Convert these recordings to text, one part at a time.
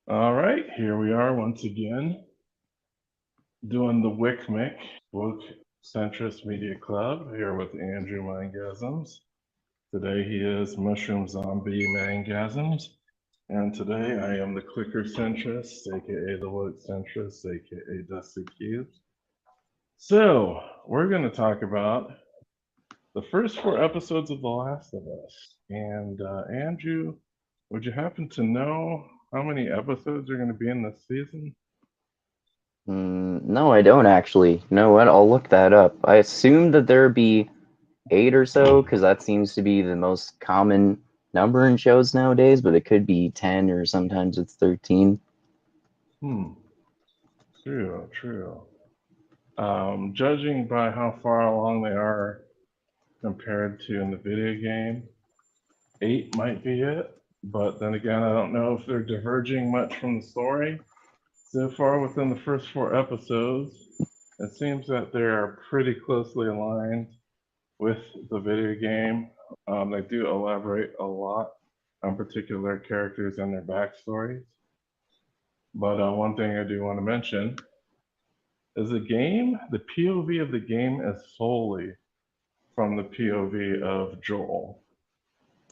All right, here we are once again doing the WICMIC, Woke Centrist Media Club, here with Andrew Mangasms. Today he is Mushroom Zombie Mangasms, and today I am the Clicker Centrist, aka the Woke Centrist, aka Dusty Cubes. So, we're going to talk about the first four episodes of The Last of Us. And Andrew, would you happen to know how many episodes are going to be in this season? No, I don't actually. You know what? I'll look that up. I assume that there'd be eight or so, because that seems to be the most common number in shows nowadays, but it could be 10 or sometimes it's 13. Hmm, true. Judging by how far along they are compared to in the video game, eight might be it. But then again, I don't know if they're diverging much from the story. So far, within the first four episodes, it seems that they are pretty closely aligned with the video game. They do elaborate a lot on particular characters and their backstories. But one thing I do want to mention is the POV of the game is solely from the POV of Joel.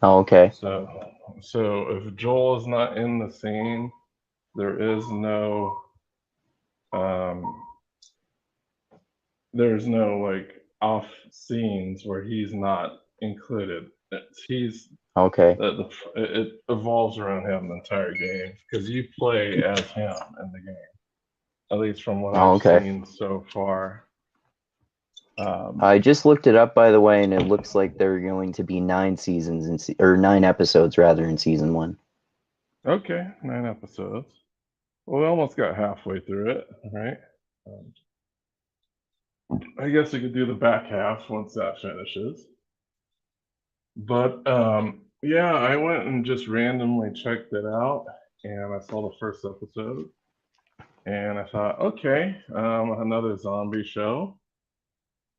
Oh, okay. So, so if Joel is not in the scene, there is um, there's no like off scenes where he's not included. He's Okay. it evolves around him the entire game because you play as him in the game. At least from what Oh, I've okay. seen so far. Um, I just looked it up, by the way, and it looks like there are going to be or 9 episodes rather in season one. okay, 9 episodes. Well, we almost got halfway through it, right? Um, I guess we could do the back half once that finishes. But yeah, I went and just randomly checked it out, and I saw the first episode, and I thought, okay, another zombie show.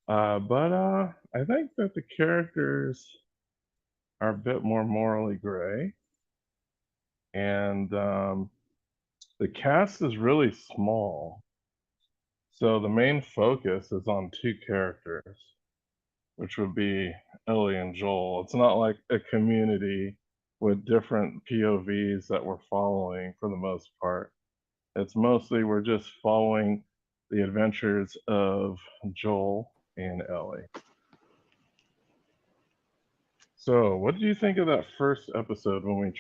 But I think that the characters are a bit more morally gray, and the cast is really small. So the main focus is on two characters, which would be Ellie and Joel. It's not like a community with different POVs that we're following for the most part. It's mostly we're just following the adventures of Joel and Ellie. So, what did you think of that first episode when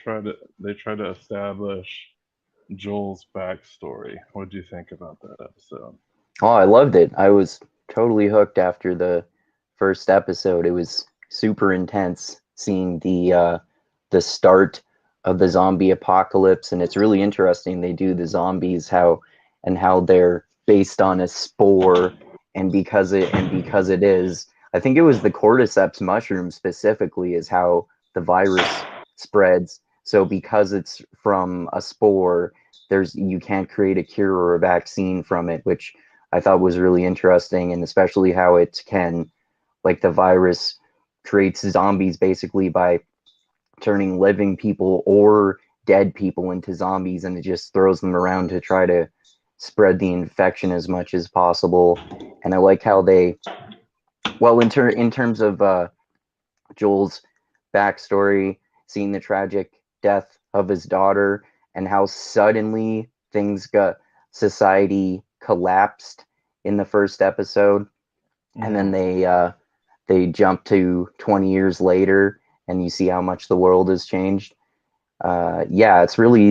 they tried to establish Joel's backstory? What did you think about that episode? Oh, I loved it. I was totally hooked after the first episode. It was super intense seeing the start of the zombie apocalypse, and it's really interesting they do the zombies how they're based on a spore, and because it is, I think it was the cordyceps mushroom specifically is how the virus spreads. So because it's from a spore, there's you can't create a cure or a vaccine from it, which I thought was really interesting, and especially how it can, like the virus creates zombies basically by turning living people or dead people into zombies, and it just throws them around to try to spread the infection as much as possible. And I like how in terms of Joel's backstory, seeing the tragic death of his daughter, and how suddenly society collapsed in the first episode, and then Mm-hmm. they jump to 20 years later, and you see how much the world has changed. Yeah, that's really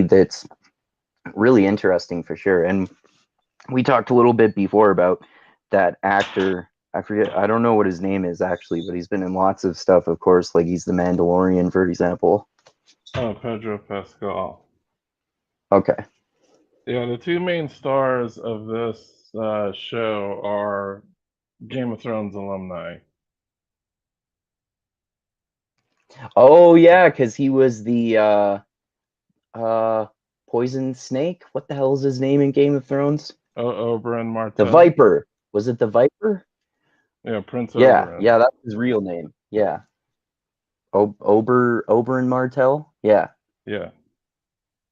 interesting for sure. And we talked a little bit before about that actor. I forget. I don't know what his name is actually, but he's been in lots of stuff. Of course, like he's the Mandalorian, for example. Oh, Pedro Pascal. Okay. Yeah, the two main stars of this show are Game of Thrones alumni. Oh yeah, because he was the uh poison snake. What the hell is his name in Game of Thrones? Oberyn The Martell. Viper. Was it the Viper? Yeah, Prince Yeah, Oberyn. yeah, that's his real name. Yeah. Oberyn Martell. Yeah. Yeah,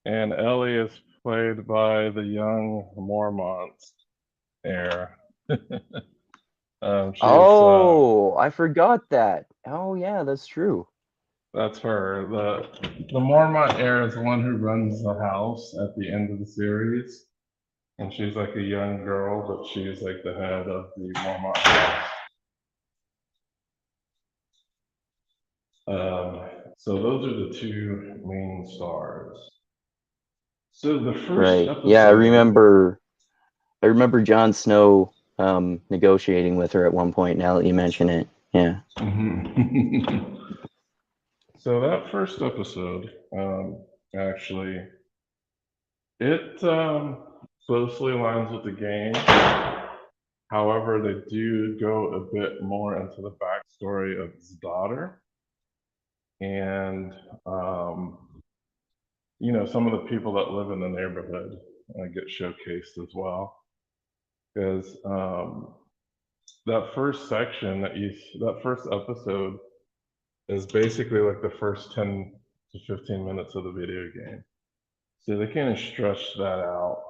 and Ellie is played by the young Mormont's heir. She's Oh, I forgot that. Oh yeah, that's true. That's her. The Mormont heir is the one who runs the house at the end of the series, and she's like a young girl, but she's like the head of the Mormont house. So those are the two main stars. So the first Right. Yeah, episode. I remember Jon Snow negotiating with her at one point, now that you mention it. Yeah. So that first episode, actually, it closely aligns with the game. However, they do go a bit more into the backstory of his daughter and, um, some of the people that live in the neighborhood get showcased as well. Because that first section that first episode is basically like the first 10 to 15 minutes of the video game. So they kind of stretched that out,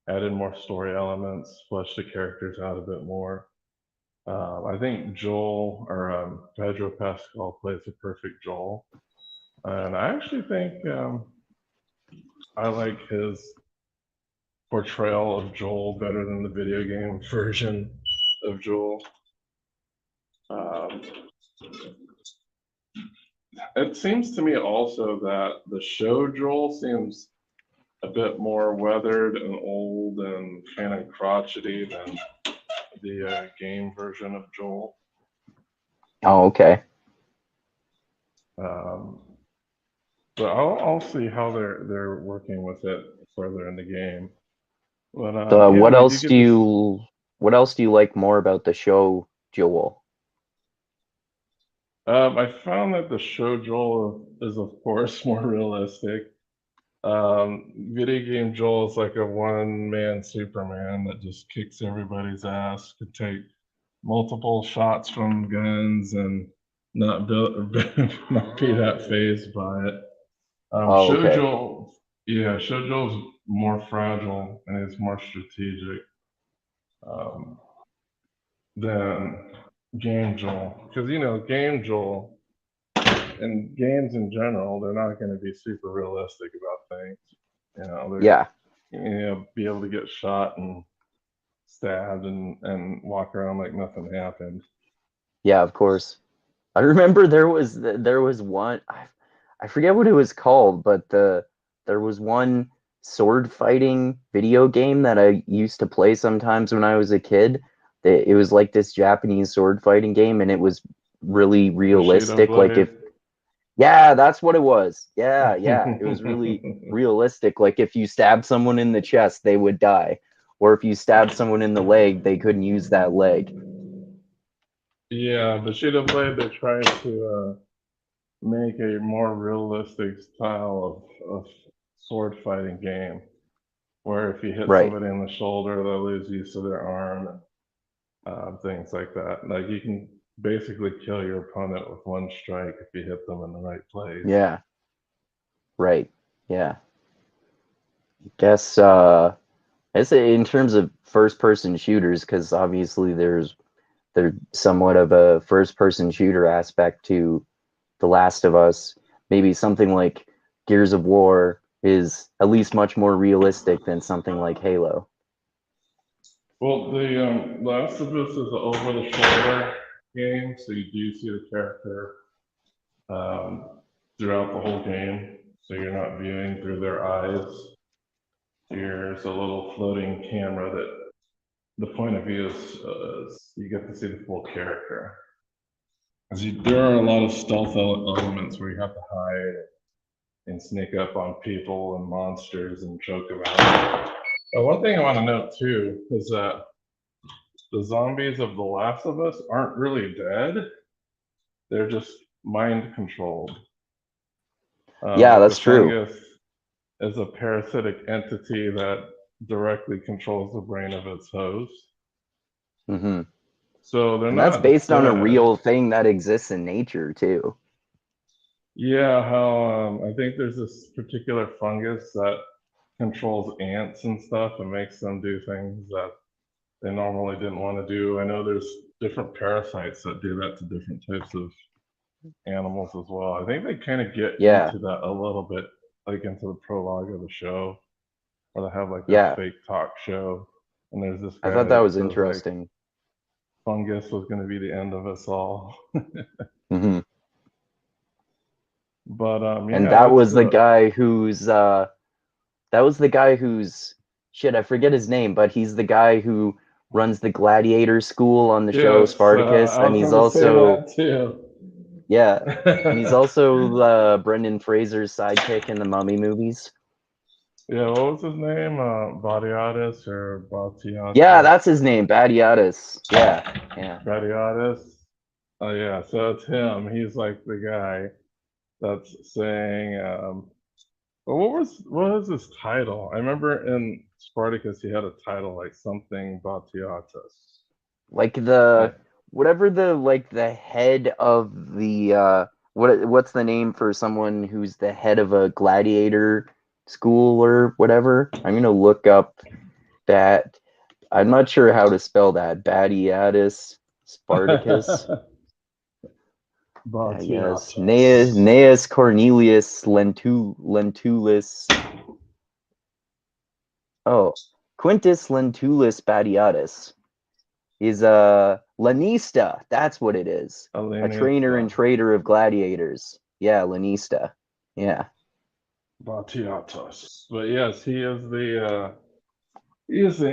added more story elements, fleshed the characters out a bit more. I think Joel or Pedro Pascal plays a perfect Joel, and I actually think I like his portrayal of Joel better than the video game version of Joel. Um, it seems to me also that the show Joel seems a bit more weathered and old and kind of crotchety than the game version of Joel. Oh, okay. Um, but I'll see how they're working with it further in the game. But So yeah, we do get this. what else do you like more about the show, Joel? I found that the show Joel is, of course, more realistic. Video game Joel is like a one-man Superman that just kicks everybody's ass, could take multiple shots from guns and not not be that phased by it. Oh, okay. Shoujo's more fragile and is more strategic um, than Game Joel, because Game Joel and games in general, they're not going to be super realistic about things. They're Yeah. be able to get shot and stabbed and walk around like nothing happened. Yeah, of course. I remember there was one I forget what it was called, but there was one sword fighting video game that I used to play sometimes when I was a kid. It was like this Japanese sword fighting game, and it was really Bushido realistic. Like if Blade. yeah, that's what it was. Yeah, yeah. It was really realistic. Like if you stabbed someone in the chest, they would die. Or if you stabbed someone in the leg, they couldn't use that leg. Yeah, Bushido Blade, they tried to make a more realistic style of sword fighting game where if you hit Right. somebody in the shoulder, they'll lose use of their arm and things like that. Like you can basically kill your opponent with one strike if you hit them in the right place. Yeah. Right. Yeah. Guess I say in terms of first person shooters, because obviously there's somewhat of a first person shooter aspect to The Last of Us. Maybe something like Gears of War is at least much more realistic than something like Halo. Well, the Last of Us is an over-the-shoulder game, so you do see the character throughout the whole game, so you're not viewing through their eyes. There's a little floating camera that the point of view is you get to see the full character. There are a lot of stealth elements where you have to hide and sneak up on people and monsters and choke them out. One thing I want to note too is that the zombies of The Last of Us aren't really dead. They're just mind controlled. Yeah, Like the that's true. fungus is a parasitic entity that directly controls the brain of its host. Hmm. So they're And that's not based on a dead. real thing that exists in nature too. Yeah, how I think there's this particular fungus that controls ants and stuff and makes them do things that they normally didn't want to do. I know there's different parasites that do that to different types of animals as well. I think they kind of get Yeah, into that a little bit, like into the prologue of the show, where they have like this yeah. fake talk show, and there's this I guy thought that that was says like interesting. fungus was going to be the end of us all. Hmm. But And yeah, that's that was the guy who's shit, I forget his name, but he's the guy who runs the gladiator school on the show yes. Spartacus, I and was he's going to say also that too. yeah, and he's also Brendan Fraser's sidekick in the Mummy movies. Yeah, what was his name? Batiatus or Yeah, Batiatus? that's his name, Badiatus. Yeah, yeah. Batiatus. Oh yeah, so it's him. He's like the guy that's saying, well, what was his title? I remember in Spartacus he had a title like something Batiatus. Like I, whatever the head of the what's the name for someone who's the head of a gladiator school or whatever? I'm gonna look up that. I'm not sure how to spell that. Badiatus Spartacus. Yes, Batiatus. Gnaeus Cornelius Lentulus. Oh, Quintus Lentulus Badiatus. Is a Lanista. That's what it is. A trainer and Alenista. trader of gladiators. Yeah, Lanista. Yeah. Batiatus. But yes, he is the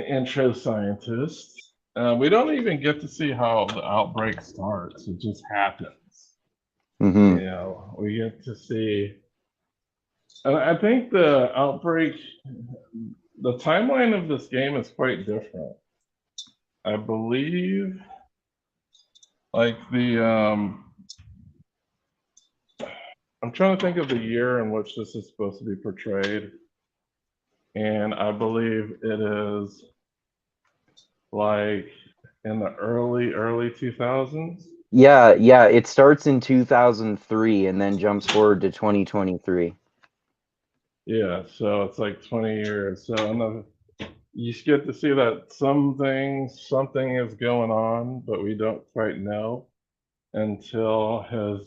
intro scientist. We don't even get to see how the outbreak starts. It just happens. Mm-hmm. We get to see. And I think the outbreak, the timeline of this game is quite different. I believe, like I'm trying to think of the year in which this is supposed to be portrayed, and I believe it is like in the early 2000s. Yeah, yeah. It starts in 2003 and then jumps forward to 2023. Yeah, so it's like 20 years. So you get to see that something is going on, but we don't quite know until his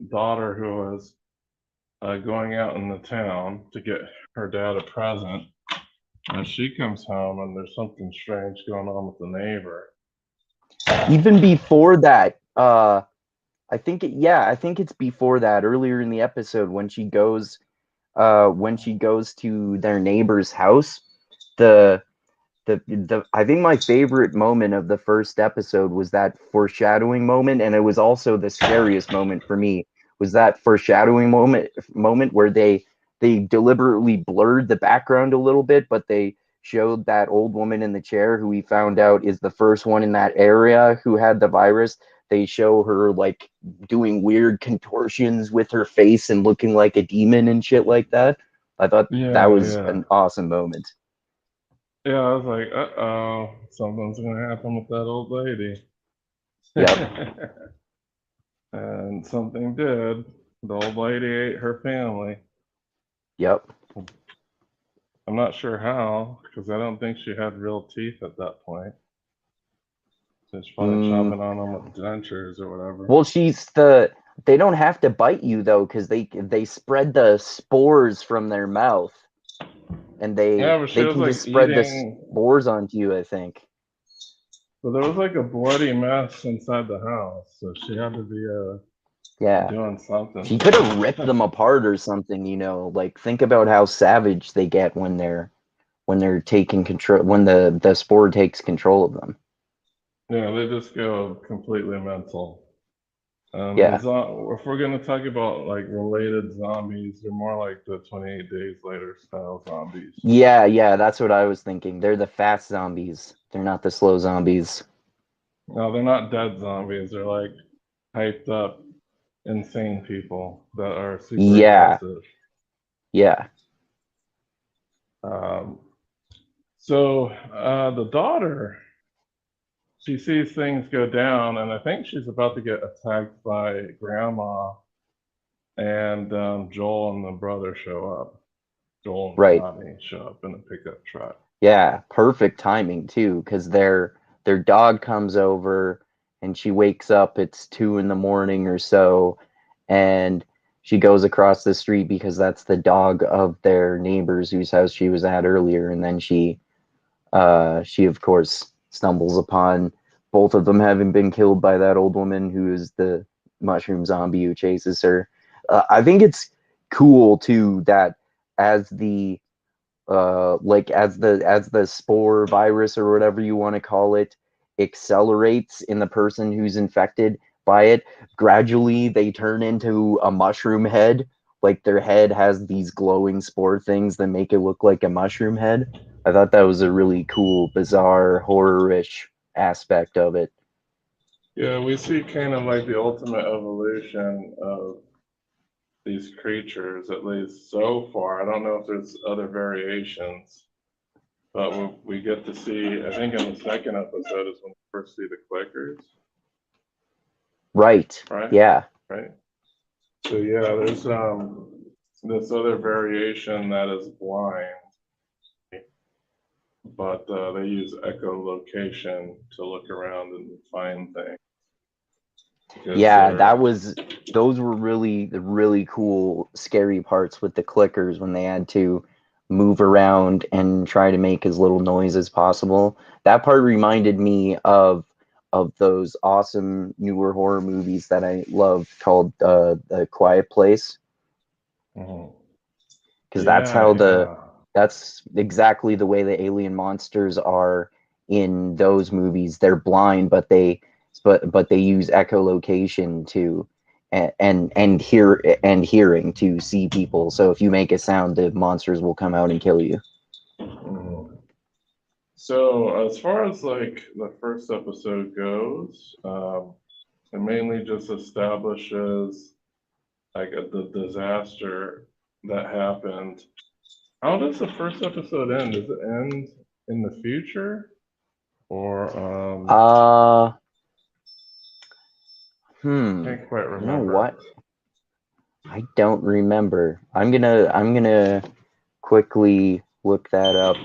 daughter, who was going out in the town to get her dad a present, and she comes home and there's something strange going on with the neighbor. Even before that, I think it's before that, earlier in the episode when she goes to their neighbor's house, the the I think my favorite moment of the first episode was that foreshadowing moment, and it was also the scariest moment for me. Was that foreshadowing moment where they deliberately blurred the background a little bit, but they showed that old woman in the chair who we found out is the first one in that area who had the virus. They show her like doing weird contortions with her face and looking like a demon and shit like that. I thought that Yeah, was yeah. an awesome moment. Yeah, I was like, uh-oh, something's gonna happen with that old lady. Yep. And something did. The old lady ate her family. Yep. I'm not sure how, because I don't think she had real teeth at that point. She's probably Mm, chomping on them with dentures or whatever. well, they don't have to bite you though, because they spread the spores from their mouth, and Yeah, but she they was can just like spread the eating, spores onto you, I think. but there was like a bloody mess inside the house, so she had to be Yeah. doing something She to could have ripped them. them apart or something, like think about how savage they get when they're taking control, when the spore takes control of them. Yeah, they just go completely mental. Yeah. If we're gonna talk about like related zombies, they're more like the 28 Days Later style zombies. Yeah, yeah, that's what I was thinking. They're the fast zombies. They're not the slow zombies. No, they're not dead zombies. They're like hyped up, insane people that are super Yeah. aggressive. Yeah. Um, so the daughter, she sees things go down, and I think she's about to get attacked by grandma, and Joel and the brother show up. Joel and Right. Connie show up in a pickup truck. Yeah, perfect timing too, because their dog comes over and she wakes up. It's 2 a.m. or so, and she goes across the street because that's the dog of their neighbors whose house she was at earlier. And then she of course stumbles upon both of them having been killed by that old woman who is the mushroom zombie who chases her. I think it's cool too that as the like as the spore virus or whatever you want to call it accelerates in the person who's infected by it, gradually they turn into a mushroom head. Like their head has these glowing spore things that make it look like a mushroom head. I thought that was a really cool, bizarre, horror-ish aspect of it. Yeah, we see kind of like the ultimate evolution of these creatures, at least so far. I don't know if there's other variations, but we get to see, I think in the second episode is when we first see the clickers, Right. right? Yeah. Right. So yeah, there's this other variation that is blind, but they use echolocation to look around and find things. Yeah, those were really the really cool, scary parts with the clickers when they had to move around and try to make as little noise as possible. That part reminded me of those awesome newer horror movies that I love called The Quiet Place, Mhm. because Yeah. that's exactly the way the alien monsters are in those movies. They're blind, but they use echolocation to and hearing to see people. So if you make a sound, the monsters will come out and kill you. Mhm. So as far as like the first episode goes, it mainly just establishes like the disaster that happened. How does the first episode end? Does it end in the future or Uh, can't quite you know remember. what? I don't remember. I'm gonna quickly look that up.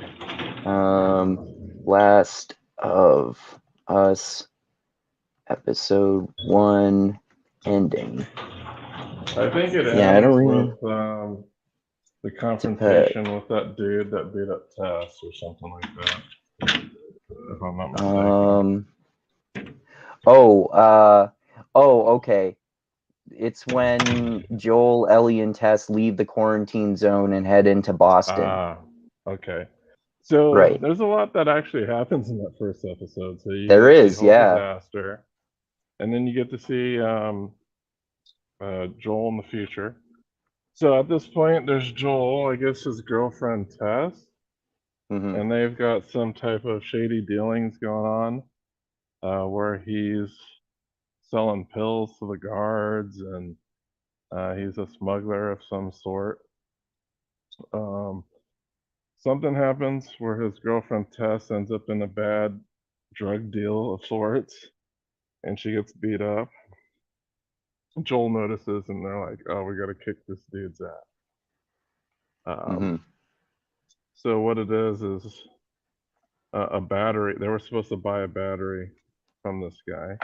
Last of Us episode 1 ending. I think it Yeah, I don't ends remember. with the confrontation with that dude that beat up Tess or something like that, if I'm not mistaken. Um. Oh. Oh. Okay. It's when Joel, Ellie, and Tess leave the quarantine zone and head into Boston. Ah, okay. So Right. there's a lot that actually happens in that first episode. So you There get the is. whole Yeah. disaster, and then you get to see Joel in the future. So at this point, there's Joel, I guess his girlfriend Tess, Hmm. and they've got some type of shady dealings going on, where he's selling pills to the guards, and he's a smuggler of some sort. Um, Something happens where his girlfriend Tess ends up in a bad drug deal of sorts, and she gets beat up. Joel notices, and they're like, "Oh, we got to kick this dude's ass." Hmm. So what it is a battery. They were supposed to buy a battery from this guy,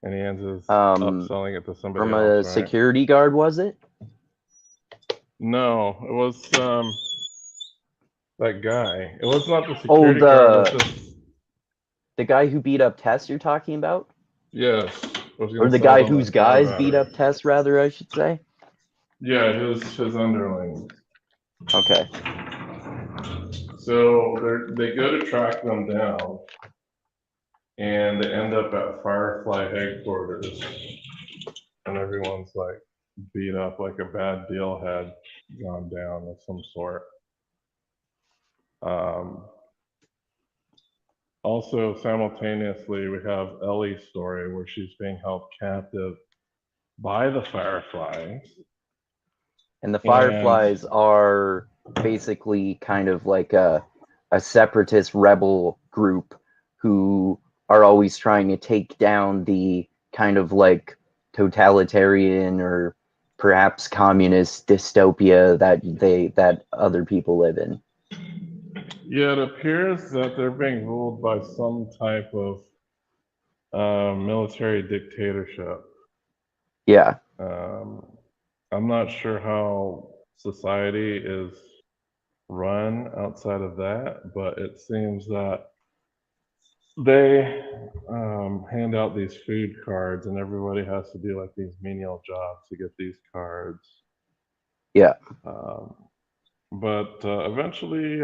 and he ends up Um. selling it to somebody From else, a right? security guard, was it? No, it was that guy. It was not the Oh, security guard. It was just the guy who beat up Tess you're talking about? yes. Was Or gonna the sell guy them whose that car guys beat battery. up Tess, rather, I should say? Yeah, his underling. Okay. So they go to track them down, and they end up at Firefly headquarters, and everyone's like beat up, like a bad deal had gone down of some sort. Um, Also, simultaneously, we have Ellie's story where she's being held captive by the Fireflies. And the And Fireflies are basically kind of like a separatist rebel group who are always trying to take down the kind of like totalitarian or perhaps communist dystopia that other people live in. Yeah, it appears that they're being ruled by some type of military dictatorship. Yeah, I'm not sure how society is run outside of that, but it seems that they hand out these food cards, and everybody has to do like these menial jobs to get these cards. yeah, Um, but eventually,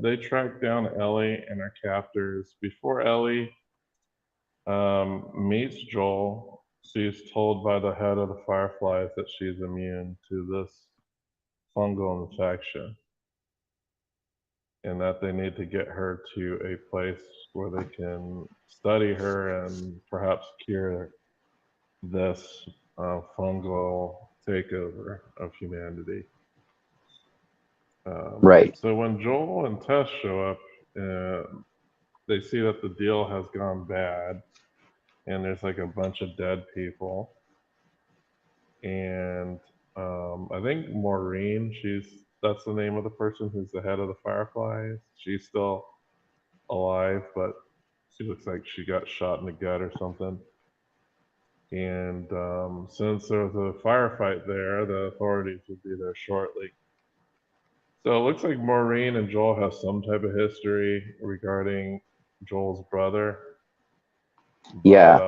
they track down Ellie and her captors. Before Ellie meets Joel, she's told by the head of the Fireflies that she's immune to this fungal infection, and that they need to get her to a place where they can study her and perhaps cure this fungal takeover of humanity. right. So when Joel and Tess show up, they see that the deal has gone bad, and there's like a bunch of dead people. And I think Maureen, that's the name of the person who's the head of the Fireflies. She's still alive, but she looks like she got shot in the gut or something. And since there's a firefight there, the authorities will be there shortly. So it looks like Maureen and Joel have some type of history regarding Joel's brother. But Yeah.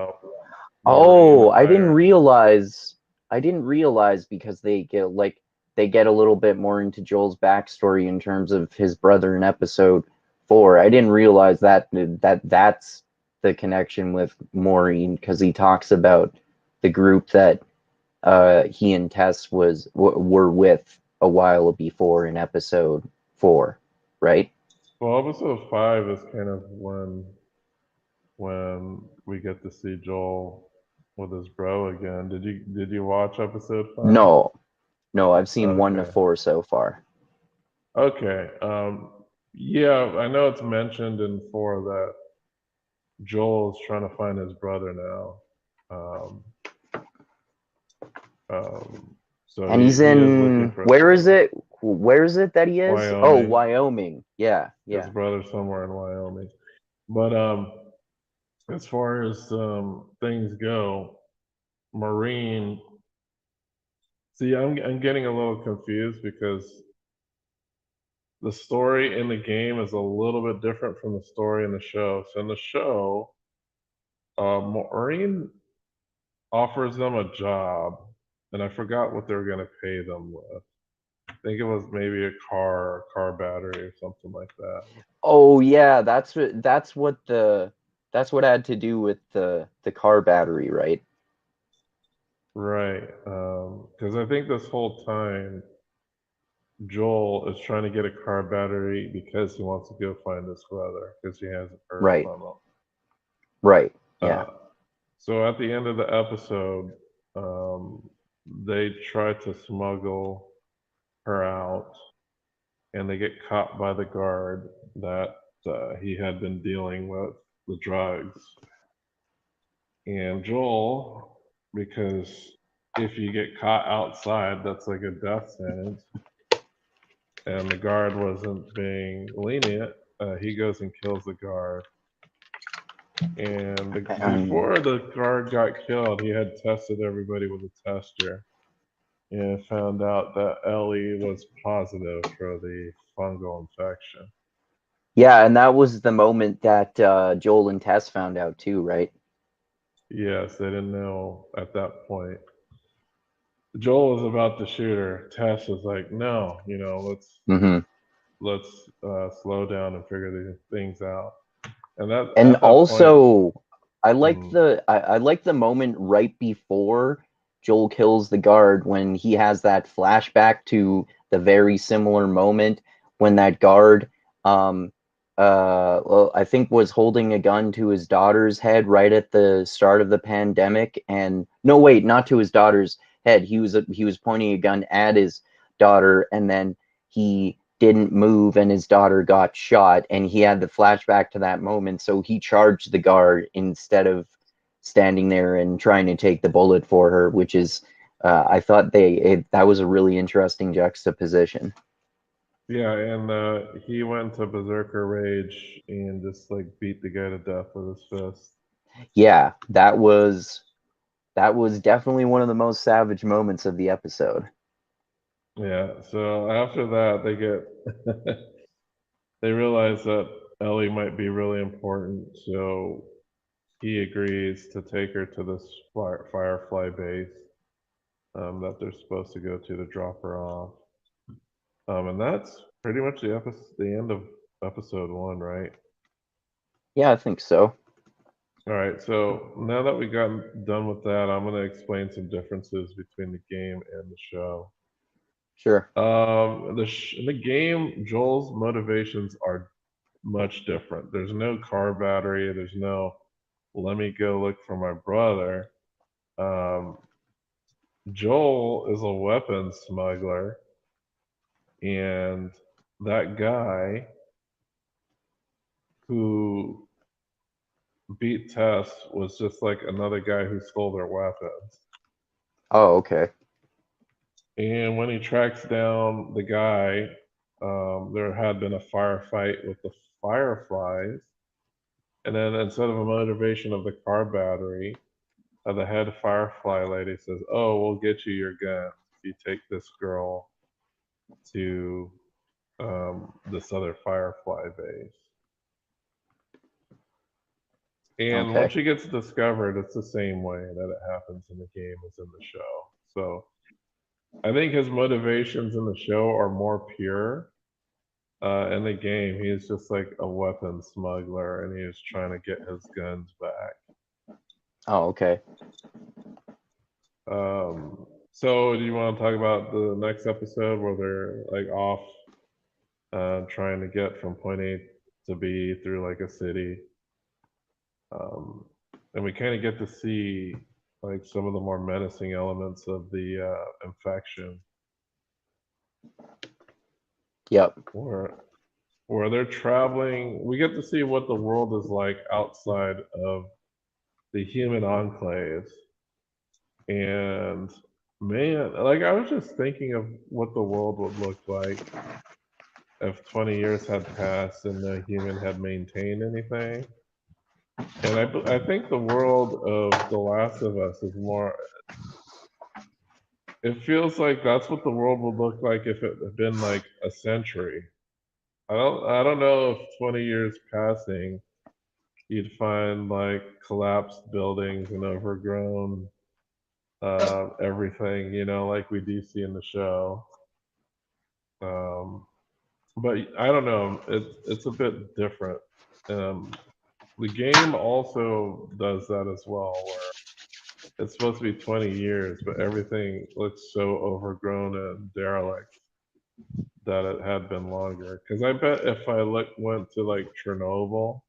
Maureen Oh, I didn't hired. realize. I didn't realize because they get a little bit more into Joel's backstory in terms of his brother in episode 4. I didn't realize that's the connection with Maureen because he talks about the group that he and Tess were with a while before in episode 4, right? Well, episode 5 is kind of when we get to see Joel with his bro again. Did you watch episode 5? No, no, I've seen 1 to Okay. 4 so far. Okay. Yeah, I know it's mentioned in 4 that Joel is trying to find his brother now. Um, so And he's he is looking in, for his where is brother. it? Where is it that he is? Oh, Wyoming. Wyoming. Yeah, His yeah. brother's somewhere in Wyoming. But as far as things go, Marine. See, I'm getting a little confused because the story in the game is a little bit different from the story in the show. So in the show, Maureen offers them a job, and I forgot what they were going to pay them with. I think it was maybe a car battery, or something like that. Oh, yeah, that's what had to do with the car battery, right? Right. Because I think this whole time, Joel is trying to get a car battery because he wants to go find his brother because he hasn't heard Right, from him. right. Uh, Yeah. so at the end of the episode, they try to smuggle her out, and they get caught by the guard that he had been dealing with the drugs. And Joel, because if you get caught outside, that's like a death sentence, and the guard wasn't being lenient, he goes and kills the guard. And before the guard got killed, he had tested everybody with a tester and found out that Ellie was positive for the fungal infection. Yeah, and that was the moment that Joel and Tess found out too, right? Yes, they didn't know at that point. Joel was about to shoot her. Tess was like, "No, let's Mm-hmm. let's slow down and figure these things out." And that And at that point, also, mm, I like the moment right before Joel kills the guard when he has that flashback to the very similar moment when that guard um well, I think was holding a gun to his daughter's head right at the start of the pandemic, and no, wait, not to his daughter's head. He was pointing a gun at his daughter, and then he didn't move and his daughter got shot, and he had the flashback to that moment, so he charged the guard instead of standing there and trying to take the bullet for her, which is I thought that was a really interesting juxtaposition. Yeah, and he went to Berserker Rage and just like beat the guy to death with his fist. Yeah, that was definitely one of the most savage moments of the episode. Yeah, so after that, they get they realize that Ellie might be really important, so he agrees to take her to this Firefly base that they're supposed to go to drop her off. And that's pretty much the end of episode one, right? Yeah, I think so. All right, so now that we got done with that, I'm going to explain some differences between the game and the show. Sure. In the game, Joel's motivations are much different. There's no car battery. There's no let me go look for my brother. Um, Joel is a weapons smuggler, and that guy who beat Tess was just like another guy who stole their weapons. Oh, okay. And when he tracks down the guy, there had been a firefight with the Fireflies. And then instead of a motivation of the car battery, the head Firefly lady says, "Oh, we'll get you your gun if you take this girl to this other Firefly base." And when Okay. she gets discovered, it's the same way that it happens in the game as in the show. So I think his motivations in the show are more pure. In the game, he's just like a weapon smuggler, and he's trying to get his guns back. Oh, okay. So do you want to talk about the next episode where they're like off trying to get from point A to B through like a city? Um, and we kind of get to see like some of the more menacing elements of the infection, Yep. where they're traveling. We get to see what the world is like outside of the human enclaves. And man, like I was just thinking of what the world would look like if 20 years had passed and no human had maintained anything. And I think the world of The Last of Us is more, it feels like that's what the world would look like if it had been like a century. I don't know if 20 years passing you'd find like collapsed buildings and overgrown everything, like we do see in the show. Um, but I don't know. It's a bit different. Um, the game also does that as well, where it's supposed to be 20 years, but everything looks so overgrown and derelict that it had been longer. Because I bet if I went to like Chernobyl,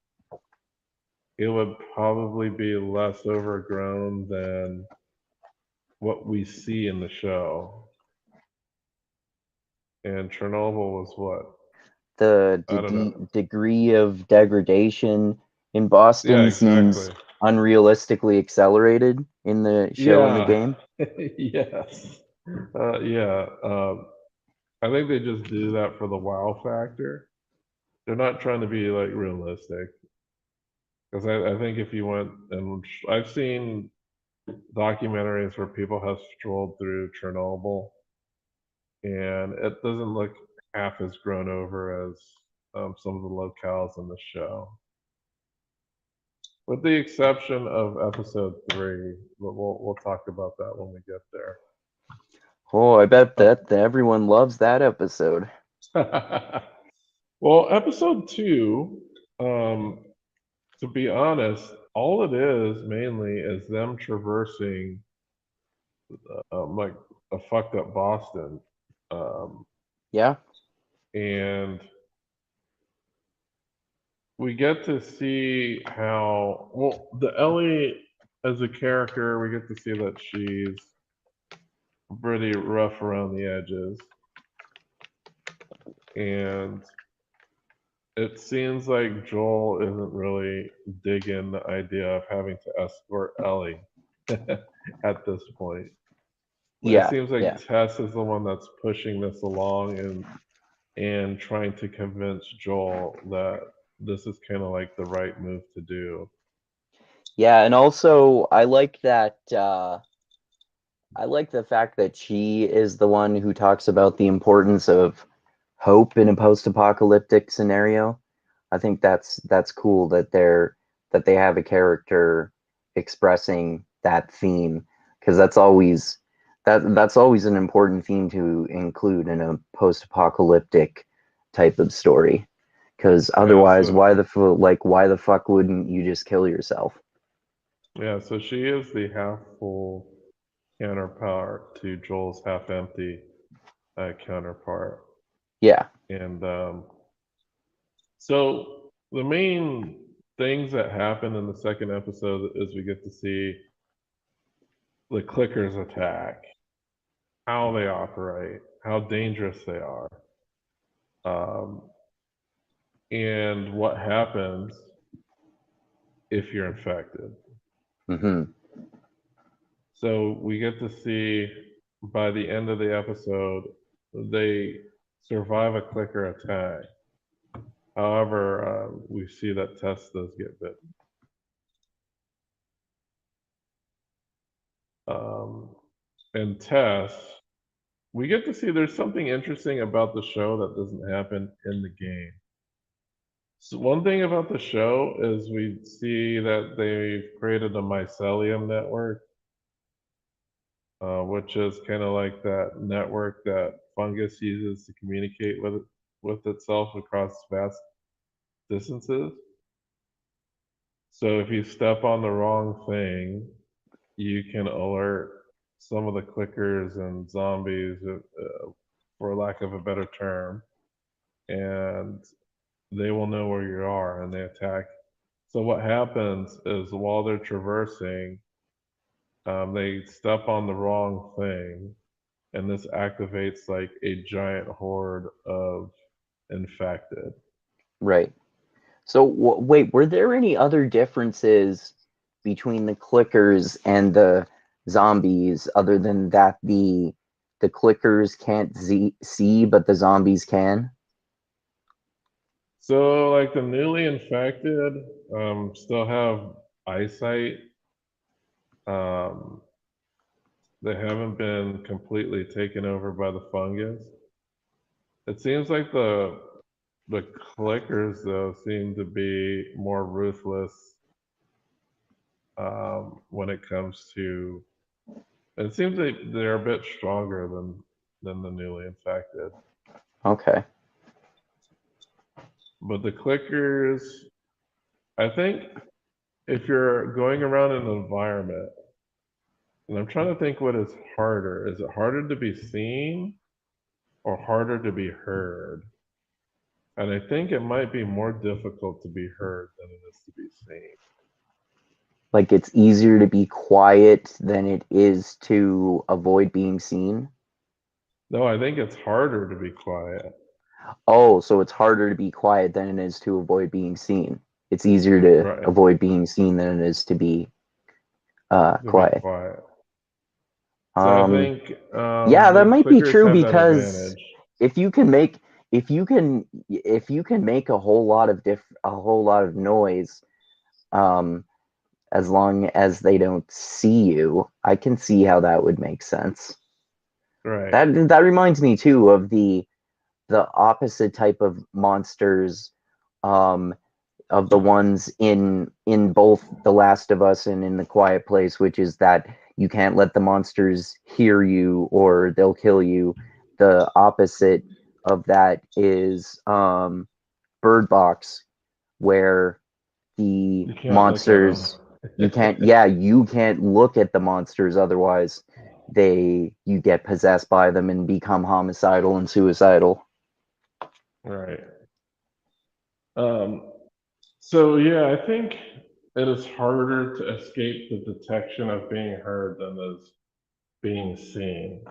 it would probably be less overgrown than what we see in the show. And Chernobyl was what? The I don't know. degree of degradation in Yeah, Boston seems exactly. unrealistically accelerated in the show and the Yeah. game. Yes. Yeah. I think they just do that for the wow factor. They're not trying to be like realistic. Because I think if you went and I've seen documentaries where people have strolled through Chernobyl and it doesn't look half as grown over as some of the locales in the show. With the exception of episode three, but we'll talk about that when we get there. Oh, I bet that everyone loves that episode. Well, episode two, um, to be honest, all it is mainly is them traversing like a fucked up Boston. Um, Yeah. and we get to see how, well, the Ellie as a character, we get to see that she's pretty rough around the edges. And it seems like Joel isn't really digging the idea of having to escort Ellie at this point. It Yeah, seems like yeah. Tess is the one that's pushing this along and trying to convince Joel that this is kind of like the right move to do. Yeah, and also I like the fact that she is the one who talks about the importance of hope in a post-apocalyptic scenario. I think that's cool that they have a character expressing that theme, because that's always an important theme to include in a post-apocalyptic type of story. Because Yeah, otherwise, so why the fuck wouldn't you just kill yourself? yeah, so she is the half full counterpart to Joel's half empty counterpart. Yeah. And so the main things that happen in the second episode is we get to see the clickers attack, how they operate, how dangerous they are, um, and what happens if you're infected. Hmm. So we get to see by the end of the episode, they survive a clicker attack. However, we see that Tess does get bitten. Um, and Tess, we get to see there's something interesting about the show that doesn't happen in the game. So one thing about the show is we see that they've created a mycelium network, which is kind of like that network that fungus uses to communicate with itself across vast distances. So if you step on the wrong thing, you can alert some of the clickers and zombies, for lack of a better term, and they will know where you are and they attack. So what happens is while they're traversing, they step on the wrong thing, and this activates like a giant horde of infected. Right. So wait, were there any other differences between the clickers and the zombies other than that the clickers can't see but the zombies can? So like the newly infected still have eyesight. Um, they haven't been completely taken over by the fungus. It seems like the clickers though seem to be more ruthless when it comes to. It seems they're a bit stronger than the newly infected. Okay. But the clickers, I think, if you're going around an environment, and I'm trying to think what is harder. Is it harder to be seen or harder to be heard? And I think it might be more difficult to be heard than it is to be seen. Like it's easier to be quiet than it is to avoid being seen. No, I think it's harder to be quiet. Oh, so it's harder to be quiet than it is to avoid being seen. It's easier to Right. avoid being seen than it is to be To be quiet. quiet. So I Um, think yeah, that the might be clickers true have that because advantage. if you can make if you can make a whole lot of noise, um, as long as they don't see you, I can see how that would make sense. Right. That reminds me too of the opposite type of monsters, um, of the ones in both The Last of Us and in The Quiet Place, which is that you can't let the monsters hear you or they'll kill you. The opposite of that is Bird Box, where the You can't look at them. monsters you can't look at the monsters, otherwise you get possessed by them and become homicidal and suicidal. Right. Um, so yeah, I think it is harder to escape the detection of being heard than is being seen.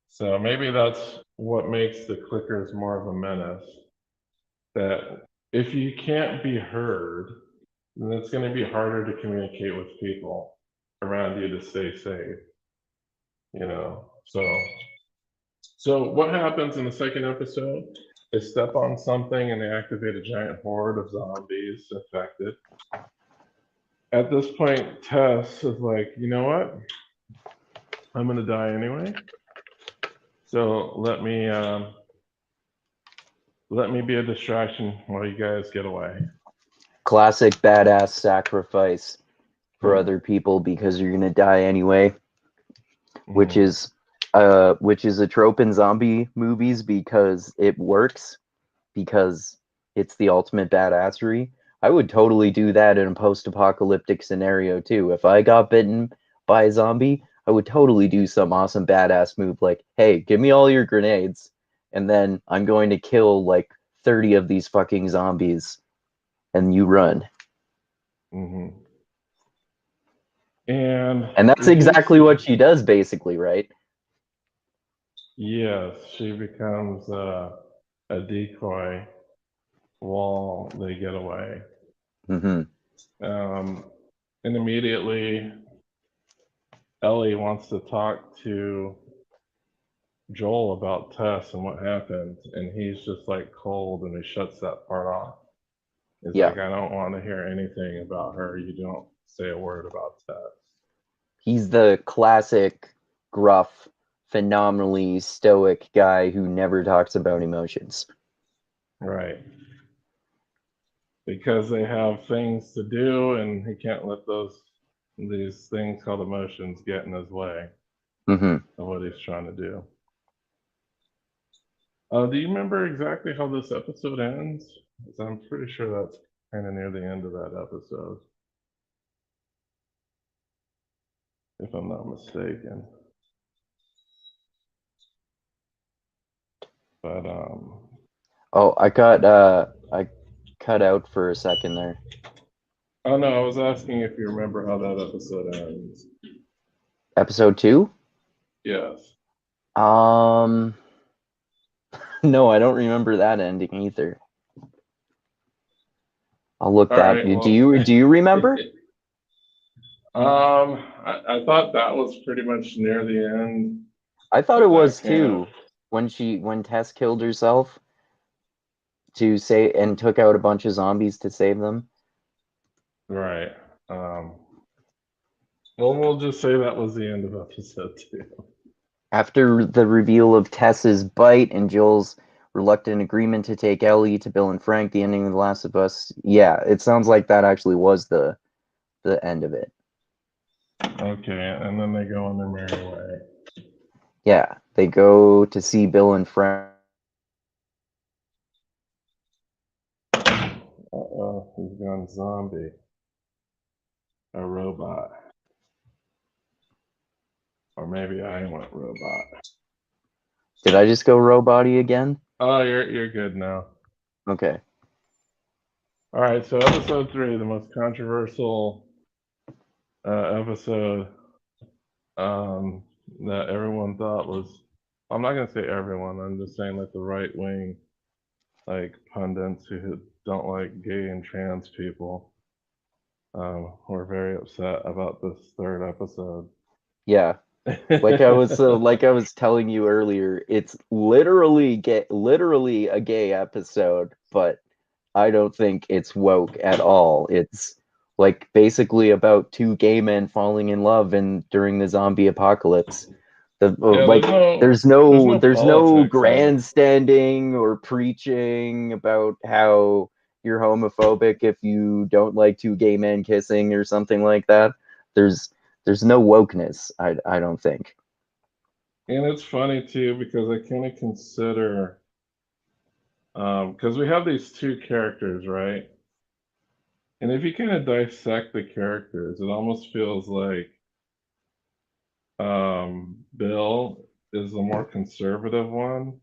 So maybe that's what makes the clickers more of a menace. That if you can't be heard, then it's going to be harder to communicate with people around you to stay safe. you know. So what happens in the second episode? They step on something and they activate a giant horde of zombies infected. At this point, Tess is like, you know what? I'm gonna die anyway. So let me be a distraction while you guys get away. Classic badass sacrifice for other people because you're gonna die anyway, which is a trope in zombie movies because it works, because it's the ultimate badassery. I would totally do that in a post-apocalyptic scenario too. If I got bitten by a zombie, I would totally do some awesome badass move like, hey, give me all your grenades, and then I'm going to kill like 30 of these fucking zombies, and you run. Mm-hmm. And that's exactly what she does, basically, right? Yes, she becomes a decoy while they get away. Mm-hmm. And immediately, Ellie wants to talk to Joel about Tess and what happened, and he's just like cold and he shuts that part off. He's Yeah. like, I don't want to hear anything about her. You don't say a word about Tess. He's the classic gruff, phenomenally stoic guy who never talks about emotions. Right. Because they have things to do and he can't let these things called emotions get in his way Mm-hmm. of what he's trying to do. Do you remember exactly how this episode ends? Because I'm pretty sure that's kind of near the end of that episode, if I'm not mistaken. But Oh, I cut out for a second there. oh no, I was asking if you remember how that episode ends. Episode 2? Yes. No, I don't remember that ending either. I'll look All that. right. Do Well, you remember? I thought that was pretty much near the end. I thought But it was that kind too. of When Tess killed herself to say and took out a bunch of zombies to save them. right. Well, we'll just say that was the end of episode 2. After the reveal of Tess's bite and Joel's reluctant agreement to take Ellie to Bill and Frank, the ending of The Last of Us, yeah, it sounds like that actually was the end of it. Okay, and then they go on their merry way. Yeah, they go to see Bill and Frank. Uh-oh, he's gone zombie. A robot. Or maybe I went robot. Did I just go robot-y again? Oh, you're good now. Okay. All right, so episode 3, the most controversial episode that everyone thought was. I'm not gonna say everyone. I'm just saying like the right wing, like pundits who don't like gay and trans people. Were very upset about this third episode. Yeah. Like I was telling you earlier, it's literally a gay episode, but I don't think it's woke at all. It's like basically about two gay men falling in love and during the zombie apocalypse. Yeah, Like there's no there's no politics in it. grandstanding or preaching about how you're homophobic if you don't like two gay men kissing or something like that. There's no wokeness, I don't think. And it's funny too because I kind of consider because we have these two characters, right? And if you kind of dissect the characters, it almost feels like Bill is the more conservative one,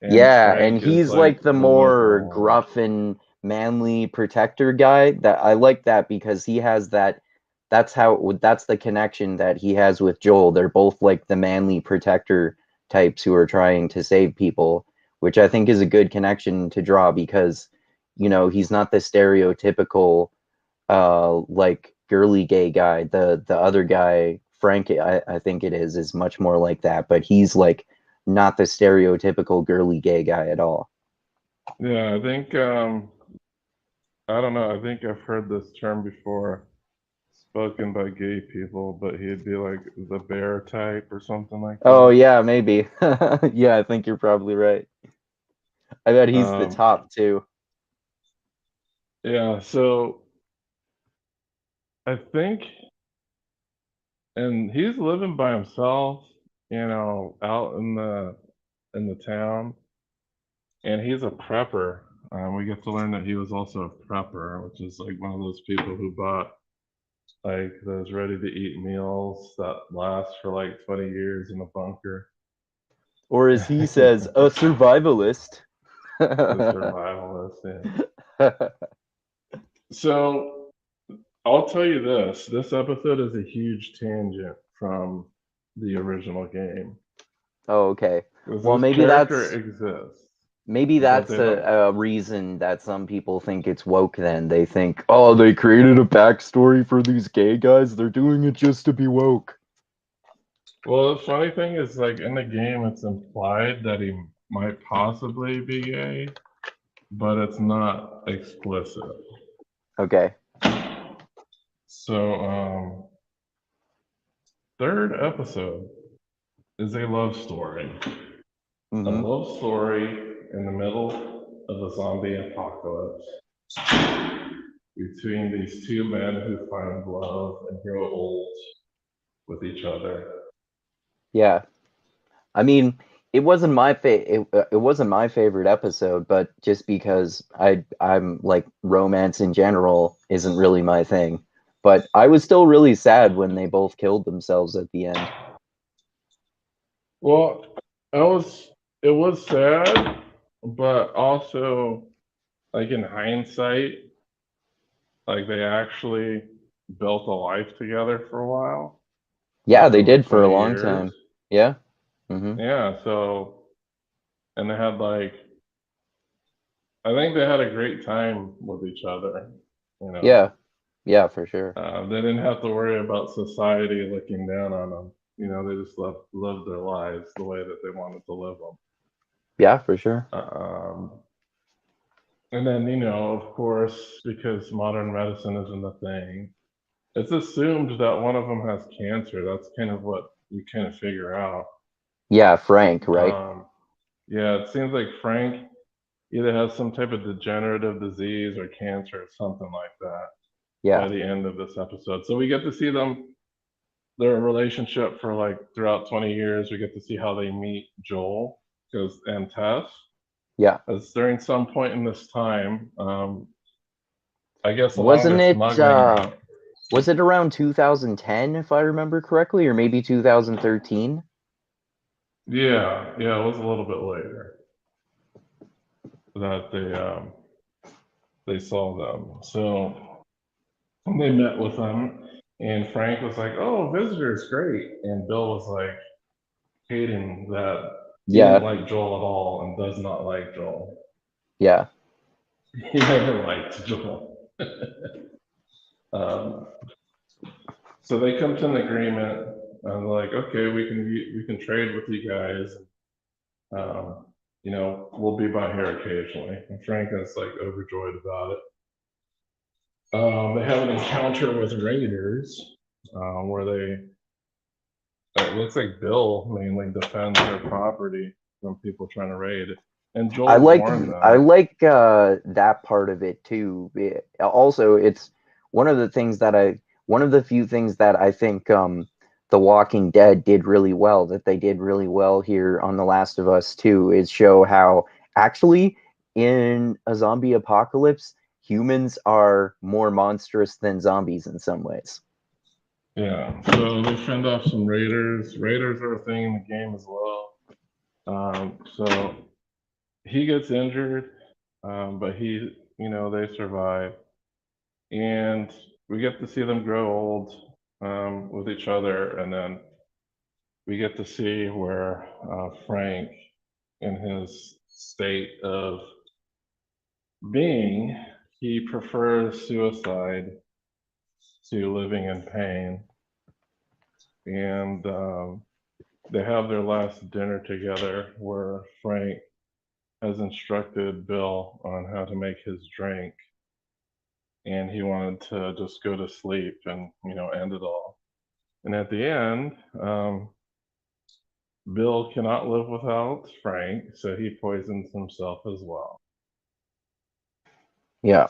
and Yeah, and Frank is he's like like the the more liberal one. gruff and manly protector guy. That I like that because he has that. That's the connection that he has with Joel. They're both like the manly protector types who are trying to save people, which I think is a good connection to draw because, he's not the stereotypical like girly gay guy. The other guy, Frank, I think it is much more like that, but he's like not the stereotypical girly gay guy at all. Yeah, I think I don't know. I think I've heard this term before spoken by gay people, but he'd be like the bear type or something like Oh that. yeah, maybe. Yeah, I think you're probably right. I bet he's the Um, top too. yeah, so I think, and he's living by himself, out in the town, and he's a prepper. We get to learn that he was also a prepper, which is like one of those people who bought like those ready to eat meals that last for like 20 years in a bunker. Or as he says, a survivalist. The survivalist, yeah. So I'll tell you this episode is a huge tangent from the original game. Oh, okay. Because Well, this character exists, maybe but that's they don't. a reason that some people think it's woke then. They think, oh, they created a backstory for these gay guys. They're doing it just to be woke. Well, the funny thing is, like in the game, it's implied that he might possibly be gay, but it's not explicit. Okay. So, third episode is a love story. A Hmm. love story in the middle of a zombie apocalypse between these two men who find love and grow old with each other. Yeah. I mean, it wasn't my favorite episode, but just because I'm like romance in general isn't really my thing. But I was still really sad when they both killed themselves at the end. Well, it was sad, but also like in hindsight, like they actually built a life together for a while, Yeah, they for like did for a 20 long years. time. Yeah. Hmm. Yeah, so and they had like I think they had a great time with each other, you know. Yeah. Yeah, for sure. They didn't have to worry about society looking down on them. They just lived their lives the way that they wanted to live them. Yeah, for sure. And then, of course, because modern medicine isn't a thing, it's assumed that one of them has cancer. That's kind of what we kind of figure out. Yeah, Frank, right? Um, yeah, it seems like Frank either has some type of degenerative disease or cancer or something like that by Yeah. the end of this episode. So we get to see their relationship for like throughout 20 years. We get to see how they meet Joel and Tess. Yeah. As during some point in this time, I guess along Wasn't their it smuggling route. was it around 2010 if I remember correctly, or maybe 2013? Yeah, it was a little bit later that they saw them. So they met with them, and Frank was like, "Oh, visitors, great," and Bill was like hating that he didn't Yeah. like Joel at all and does not like Joel. Yeah. He never liked Joel. um, so they come to an agreement. And like, okay, we can trade with you guys. Um, we'll be by here occasionally. And Frank is like overjoyed about it. They have an encounter with raiders, where it looks like Bill mainly defends their property from people trying to raid it. And I Joel like warned I them. like that part of it too. Also, it's one of the things that I one of the few things that I think The Walking Dead did really well, that they did really well here on The Last of Us too, is show how actually in a zombie apocalypse, humans are more monstrous than zombies in some ways. Yeah, so they fend off some raiders. Raiders are a thing in the game as well. So he gets injured, but they survive. And we get to see them grow old, with each other. And then we get to see where Frank, in his state of being, he prefers suicide to living in pain. and they have their last dinner together where Frank has instructed Bill on how to make his drink, and he wanted to just go to sleep and end it all. And at the end, Bill cannot live without Frank, so he poisons himself as well. Yeah.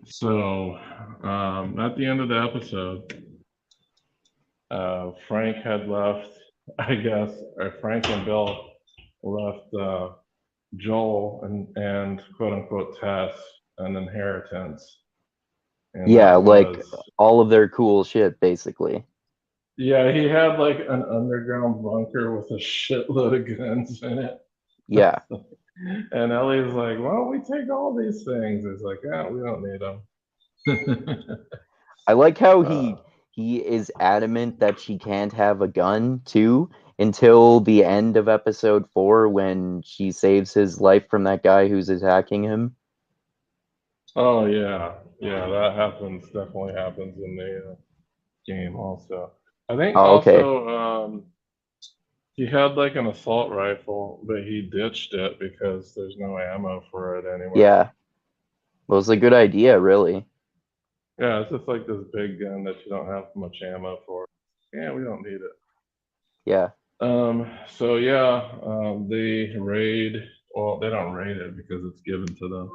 So at the end of the episode, Frank had left, I guess, or Frank and Bill left Joel and quote unquote Tess an inheritance. And Yeah, that like was, all of their cool shit, basically. yeah, he had like an underground bunker with a shitload of guns in it. Yeah. And Ellie's like, why don't we take all these things? It's like, yeah, we don't need them. I like how uh, he is adamant that she can't have a gun too until the end of episode 4 when she saves his life from that guy who's attacking him. oh yeah, yeah, that happens. Definitely happens in the game also. I think Oh, okay. also he had like an assault rifle, but he ditched it because there's no ammo for it anywhere. Yeah. Well, it's a good idea, really. Yeah, it's just like this big gun that you don't have much ammo for. Yeah, we don't need it. Yeah. So yeah, they raid. Well, they don't raid it because it's given to them,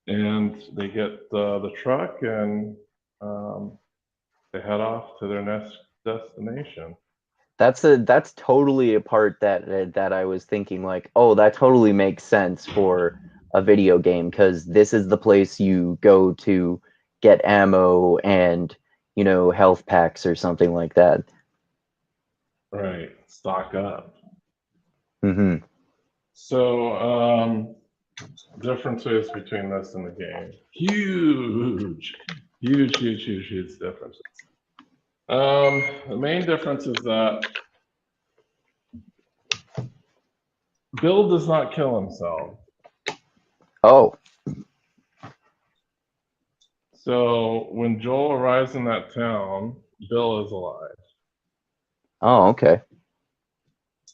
and they get the truck and um, they head off to their next destination. That's totally a part that I was thinking like, oh, that totally makes sense for a video game because this is the place you go to get ammo and, health packs or something like that. Right, stock up. Hmm. So, differences between this and the game. Huge, huge, huge, huge, huge differences. The main difference is that Bill does not kill himself. Oh, So when Joel arrives in that town, Bill is alive. oh, okay.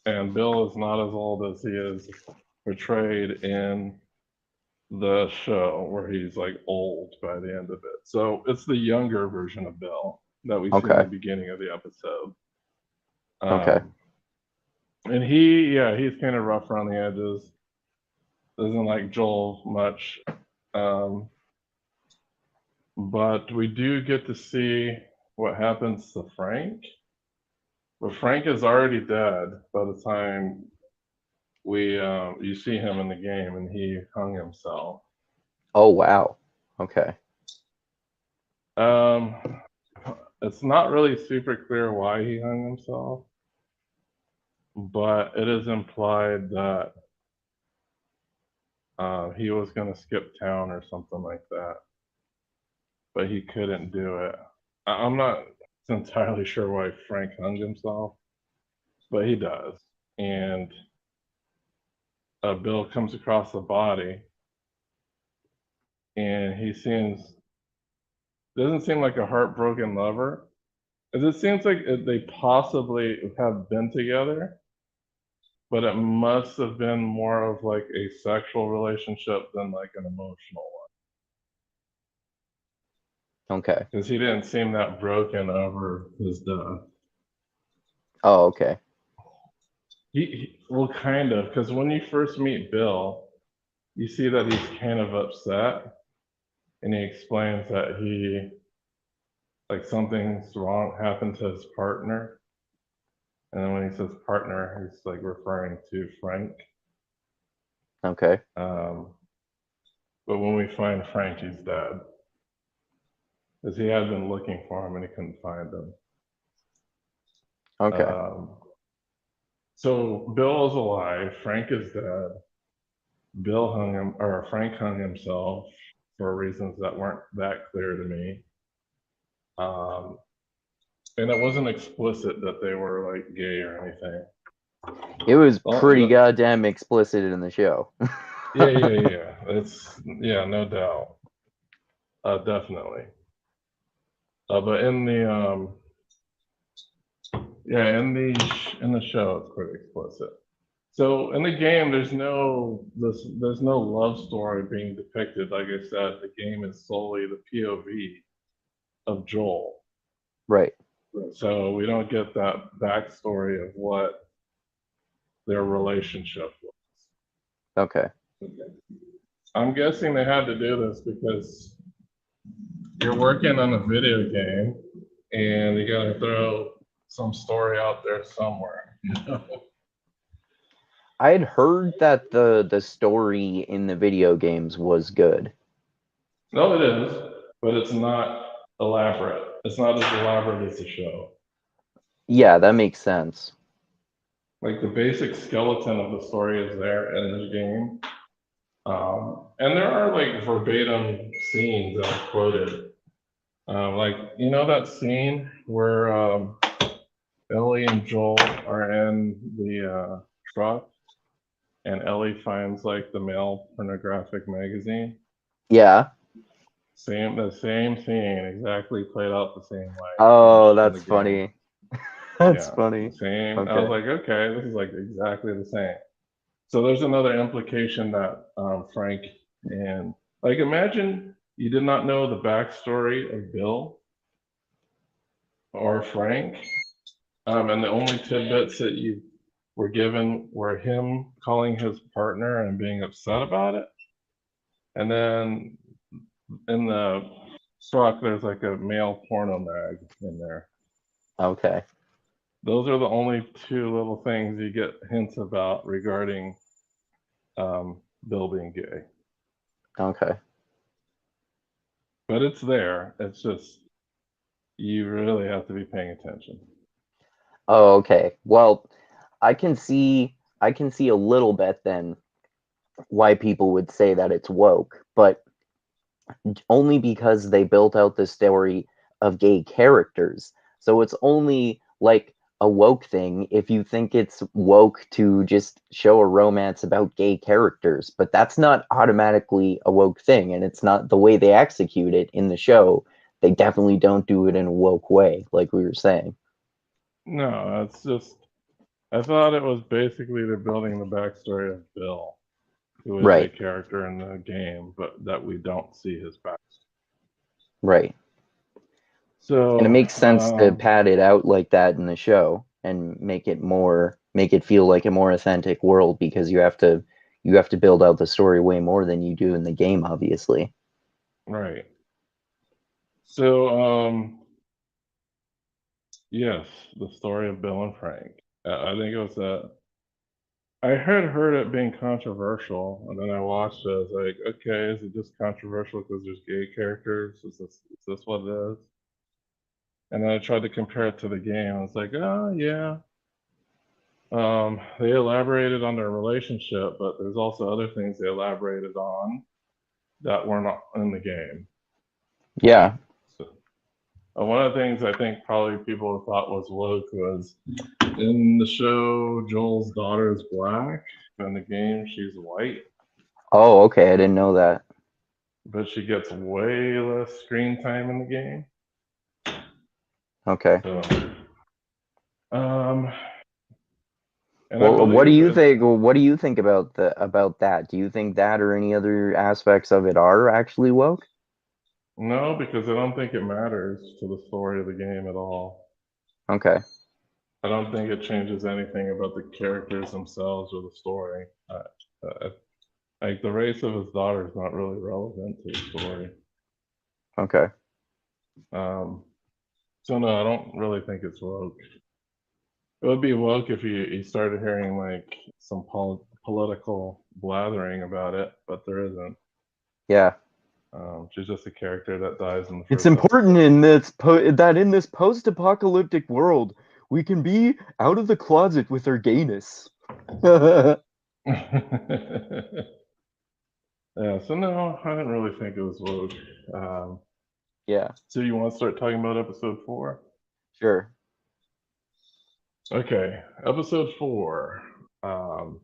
And Bill is not as old as he is portrayed in the show, where he's like old by the end of it. So it's the younger version of Bill that we see in the Okay. beginning of the episode. Okay. Um, and he's kind of rough around the edges. Doesn't like Joel much. Um, but we do get to see what happens to Frank. But Frank is already dead by the time you see him in the game, and he hung himself. Oh, wow. Okay. Um, it's not really super clear why he hung himself, but it is implied that he was going to skip town or something like that, but he couldn't do it. I'm not entirely sure why Frank hung himself, but he does. And Bill comes across the body, and he seems doesn't seem like a heartbroken lover. It seems like they possibly have been together, but it must have been more of like a sexual relationship than like an emotional one. Okay. Because he didn't seem that broken over his death. Oh, okay. Well, kind of, because when you first meet Bill, you see that he's kind of upset, and he explains that like something's wrong happened to his partner, and then when he says partner, he's like referring to Frank. Okay. Um, but when we find Frank, he's dead, because he had been looking for him and he couldn't find him. Okay. Um, so Bill is alive. Frank is dead. Frank hung himself for reasons that weren't that clear to me. Um, and it wasn't explicit that they were like gay or anything. It was Well, pretty goddamn explicit in the show. yeah. It's no doubt, definitely. But in Yeah, in the show, it's pretty explicit. So in the game, there's no love story being depicted. Like I said, the game is solely the POV of Joel. Right. So we don't get that backstory of what their relationship was. Okay. I'm guessing they had to do this because you're working on a video game and you got to throw some story out there somewhere. You know? I had heard that the story in the video games was good. No, it is, but it's not elaborate. It's not as elaborate as the show. Yeah, that makes sense. Like the basic skeleton of the story is there in the game. And there are like verbatim scenes that are quoted. Like, you know, that scene where Ellie and Joel are in the truck and Ellie finds like the male pornographic magazine. Yeah. The same scene exactly played out the same way. Oh, in the that's game. funny. That's Yeah, funny. same. I was Okay. like, okay, this is like exactly the same. So there's another implication that Frank and like imagine you did not know the backstory of Bill or Frank, and the only tidbits that you were given were him calling his partner and being upset about it, and then in the truck there's like a male porno mag in there. Okay. Those are the only two little things you get hints about regarding Bill being gay. Okay. But it's there. It's just you really have to be paying attention. Oh, okay. Well, I can see a little bit then why people would say that it's woke, but only because they built out the story of gay characters. So it's only like a woke thing if you think it's woke to just show a romance about gay characters, but that's not automatically a woke thing, and it's not the way they execute it in the show. They definitely don't do it in a woke way, like we were saying. No, it's just I thought it was basically they're building the backstory of Bill, who is a Right, character in the game, but that we don't see his back. right. And it So, makes sense to pad it out like that in the show and make it feel like a more authentic world because you have to build out the story way more than you do in the game, obviously. right. So, yes, the story of Bill and Frank. I think it was I had heard it being controversial, and then I watched it. I was like, okay, is it just controversial because there's gay characters? Is this what it is? And then I tried to compare it to the game. I was like, oh yeah. They elaborated on their relationship, but there's also other things they elaborated on that were not in the game. Yeah. So, one of the things I think probably people thought was woke was in the show, Joel's daughter is black. In the game, she's white, Oh, okay. I didn't know that. but she gets way less screen time in the game. Okay. So, um, and I Well, believe it's what do you think about about that? Do you think that or any other aspects of it are actually woke? no, because I don't think it matters to the story of the game at all. Okay. I don't think it changes anything about the characters themselves or the story. Uh, like the race of his daughter is not really relevant to the story. Okay. Um, so no, I don't really think it's woke. It would be woke if you started hearing like some political blathering about it, but there isn't. Yeah. She's just a character that dies in the It's first important episode. in this that in this post-apocalyptic world, we can be out of the closet with our gayness. Yeah, so no, I didn't really think it was woke. Um, Yeah, so you want to start talking about episode 4? sure. Okay, episode 4. Um,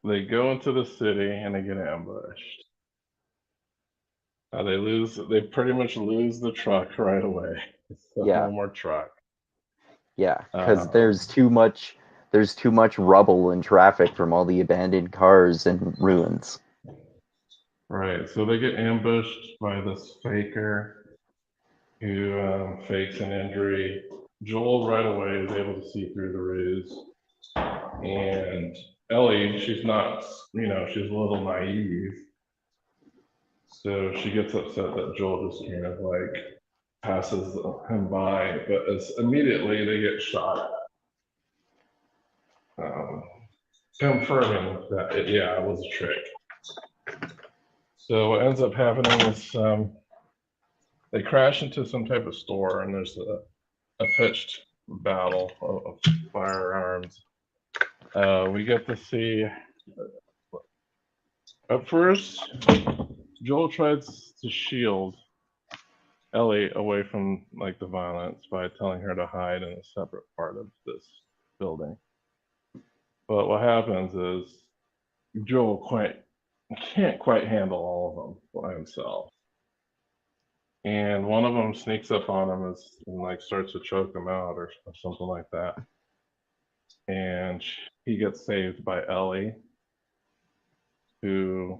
they go into the city and they get ambushed. They pretty much lose the truck right away. So Yeah. no more truck. Yeah, because Um, there's too much rubble and traffic from all the abandoned cars and ruins. right. So they get ambushed by this faker who fakes an injury. Joel right away is able to see through the ruse. And Ellie, she's not, she's a little naive. So she gets upset that Joel just kind of like passes him by, but as immediately they get shot at, confirming that it was a trick. So what ends up happening is they crash into some type of store, and there's a pitched battle of firearms. We get to see at first Joel tries to shield Ellie away from like the violence by telling her to hide in a separate part of this building. But what happens is Joel can't quite handle all of them by himself. And one of them sneaks up on him and like starts to choke him out or something like that. And he gets saved by Ellie, who,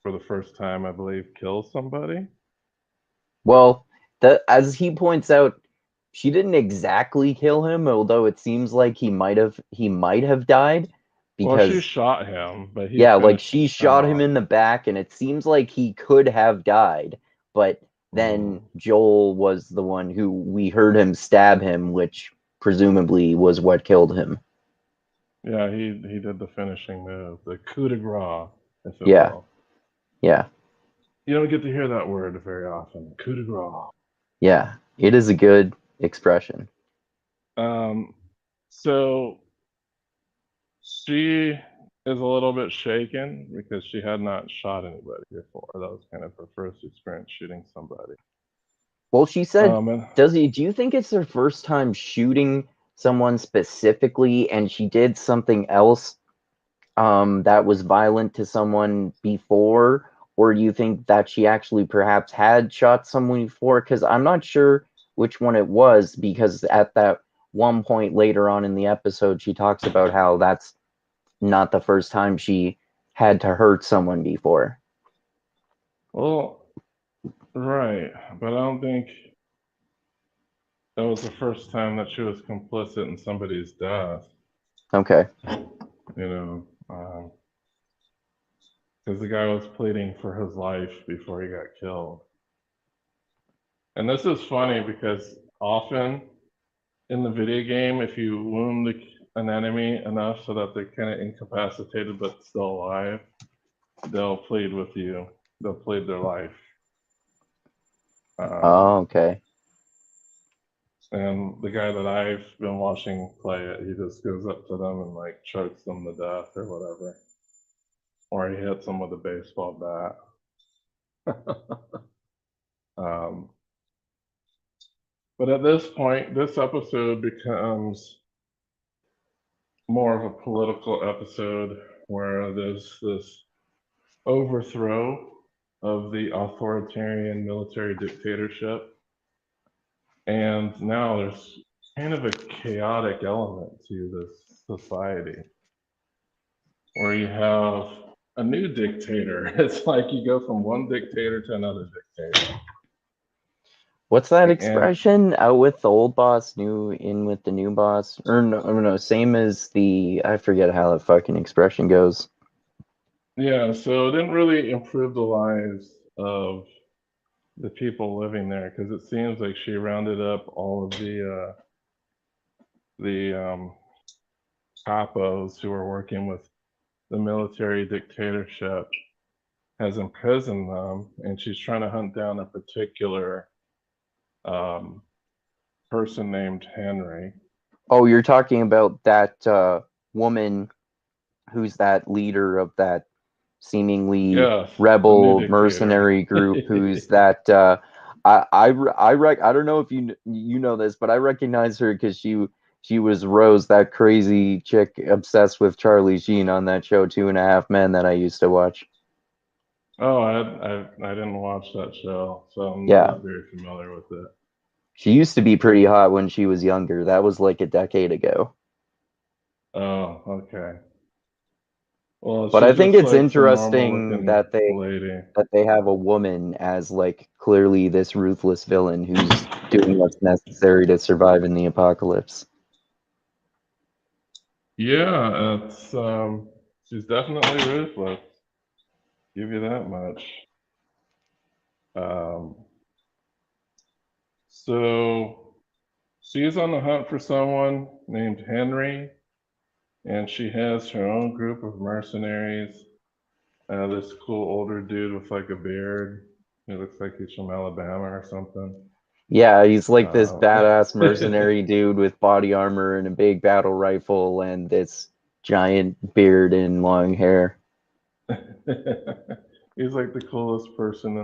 for the first time, I believe, kills somebody. Well, as he points out, she didn't exactly kill him, although it seems like he might have died Well, she because shot him, but he yeah, like finished she him shot him off. in the back and it seems like he could have died, but then Mm. Joel was the one who we heard him stab him, which presumably was what killed him. Yeah, he did the finishing move, the coup de grace, if it Yeah, will. yeah, You don't get to hear that word very often, coup de grace. yeah. It is a good expression. Um, so she is a little bit shaken because she had not shot anybody before. That was kind of her first experience shooting somebody. Well, she said, And do you think it's her first time shooting someone specifically and she did something else that was violent to someone before, or do you think that she actually perhaps had shot someone before? Because I'm not sure which one it was, because at that one point later on in the episode, she talks about how that's not the first time she had to hurt someone before. well, right, but I don't think that was the first time that she was complicit in somebody's death. Okay. You know, because the guy was pleading for his life before he got killed. And this is funny because often in the video game, if you wound an enemy enough so that they're kind of incapacitated but still alive, they'll plead with you. They'll plead their life. Um, Oh, okay. and the guy that I've been watching play it, he just goes up to them and like chokes them to death or whatever, or he hits them with a baseball bat. um, but at this point, this episode becomes more of a political episode where there's this overthrow of the authoritarian military dictatorship. And now there's kind of a chaotic element to this society where you have a new dictator. It's like you go from one dictator to another dictator. What's that And expression? Out with the old boss, new in with the new boss? Or no, no, same as I forget how that fucking expression goes. yeah, so it didn't really improve the lives of the people living there because it seems like she rounded up all of the capos who were working with the military dictatorship, has imprisoned them, and she's trying to hunt down a particular um, person named Henry. Oh, you're talking about that woman who's that leader of that seemingly Yes, the new rebel dictator. mercenary group who's that I don't know if you know this, but I recognize her because she was Rose, that crazy chick obsessed with Charlie Sheen on that show 2.5 Men that I used to watch. Oh, I didn't watch that show, so I'm Yeah. not very familiar with it. She used to be pretty hot when she was younger. That was like a decade ago. Oh, okay. Well, But I she's think just it's like some normal interesting looking that they lady. have a woman as like clearly this ruthless villain who's doing what's necessary to survive in the apocalypse. Yeah, it's she's definitely ruthless. Give you that much. Um, so she's on the hunt for someone named Henry, and she has her own group of mercenaries. This cool older dude with like a beard. He looks like he's from Alabama or something. Yeah, he's like this Uh, badass mercenary dude with body armor and a big battle rifle and this giant beard and long hair. he's like the coolest person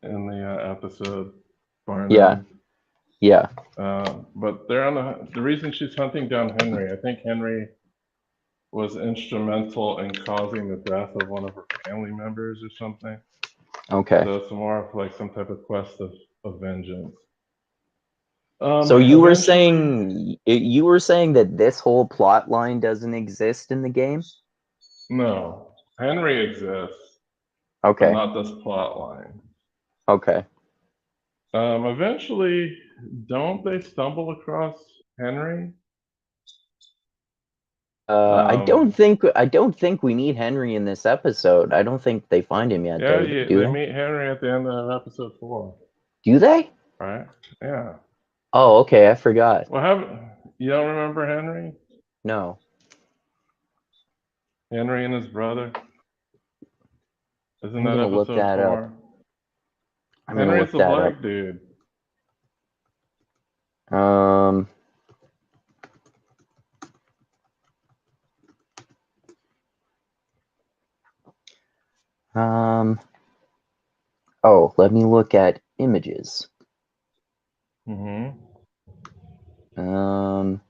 in the episode, bar Yeah, none. yeah. But they're on the reason she's hunting down Henry. I think Henry was instrumental in causing the death of one of her family members or something. Okay. So it's more of like some type of quest of vengeance. So Eventually, you were saying that this whole plot line doesn't exist in the game? no, Henry exists, but Okay. not this plot line. Okay. Eventually, don't they stumble across Henry? Um, I don't think we need Henry in this episode. I don't think they find him yet, yeah, though. yeah, Do they they? meet Henry at the end of episode 4, Do they? right? Yeah. Oh, okay. I forgot. Well, have you don't remember Henry? No. Henry and his brother. Isn't I'm that gonna look episode that up. 4? I'm gonna Henry's look the that up. black dude. Um. Um. Oh, let me look at images. Mm-hmm. Um.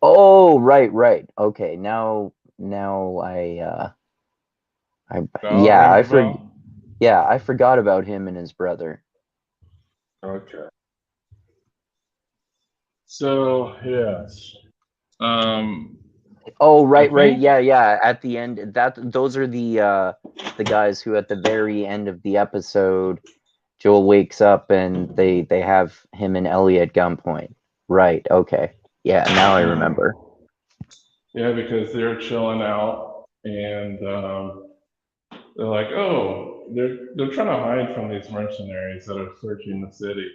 Oh, right, right. Okay, now Now it rings a bell. yeah, I forgot about him and his brother. Okay. So yes. Um, Oh, I right, right. think Yeah, yeah. At the end, those are the guys who at the very end of the episode, Joel wakes up and they have him and Ellie at gunpoint. Right. Okay. Yeah, now I remember. yeah, because they're chilling out and they're like, oh, they're trying to hide from these mercenaries that are searching the city.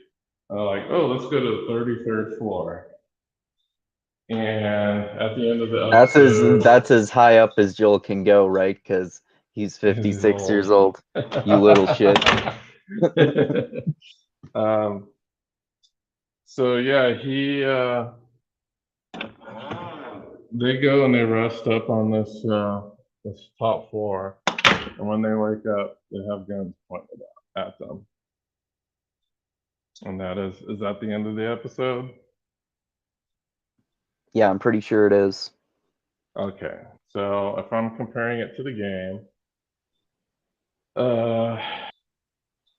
Like, oh, let's go to the 33rd floor. And at the end of the episode, That's as high up as Joel can go, right? Because he's he's 56 years old. old. You little shit. um, so yeah, they go and they rest up on this top floor, and when they wake up, they have guns pointed at them. And is that the end of the episode? Yeah, I'm pretty sure it is. Okay, so if I'm comparing it to the game, uh,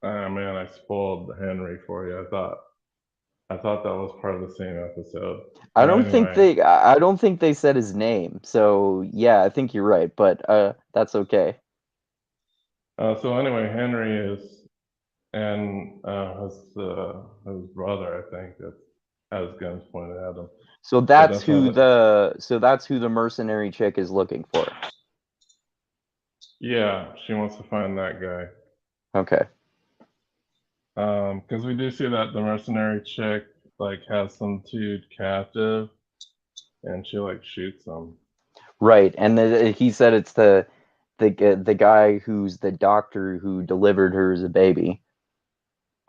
oh man, I spoiled Henry for you. I thought that was part of the same episode. But anyway, I don't think they said his name. So yeah, I think you're right, but that's okay. so anyway, Henry is and his brother, I think, that has guns pointed at him. But that's not it. So that's who the mercenary chick is looking for. Yeah, she wants to find that guy. Okay. Because we do see that the mercenary chick like has some dude captive, and she like shoots him. Right. And he said it's the guy who's the doctor who delivered her as a baby.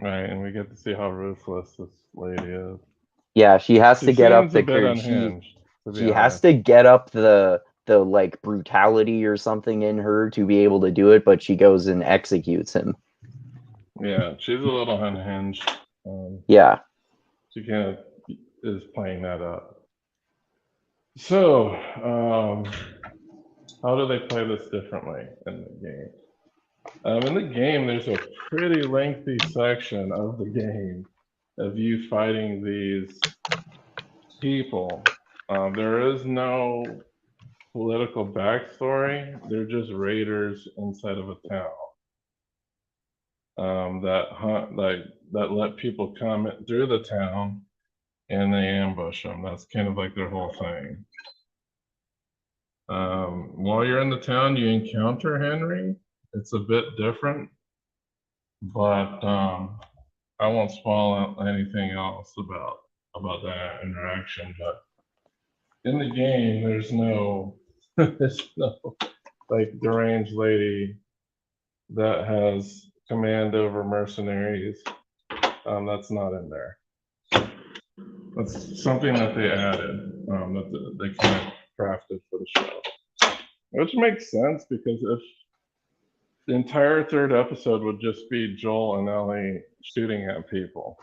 Right, and we get to see how ruthless this lady is. Yeah, she has She to get up seems a the bit cur- unhinged, to be she has honest. to get up the like brutality or something in her to be able to do it, but she goes and executes him. Yeah, she's a little unhinged. Yeah. She kind of is playing that up. So, how do they play this differently in the game? In the game, there's a pretty lengthy section of the game of you fighting these people. There is no political backstory. They're just raiders inside of a town that hunt, like that let people come through the town and they ambush them. That's kind of like their whole thing. While you're in the town, you encounter Henry. It's a bit different, but I won't spoil anything else about that interaction. But in the game, there's no like deranged lady that has command over mercenaries. That's not in there. That's something that they added, that they kind of crafted for the show, which makes sense because if the entire third episode would just be Joel and Ellie shooting at people,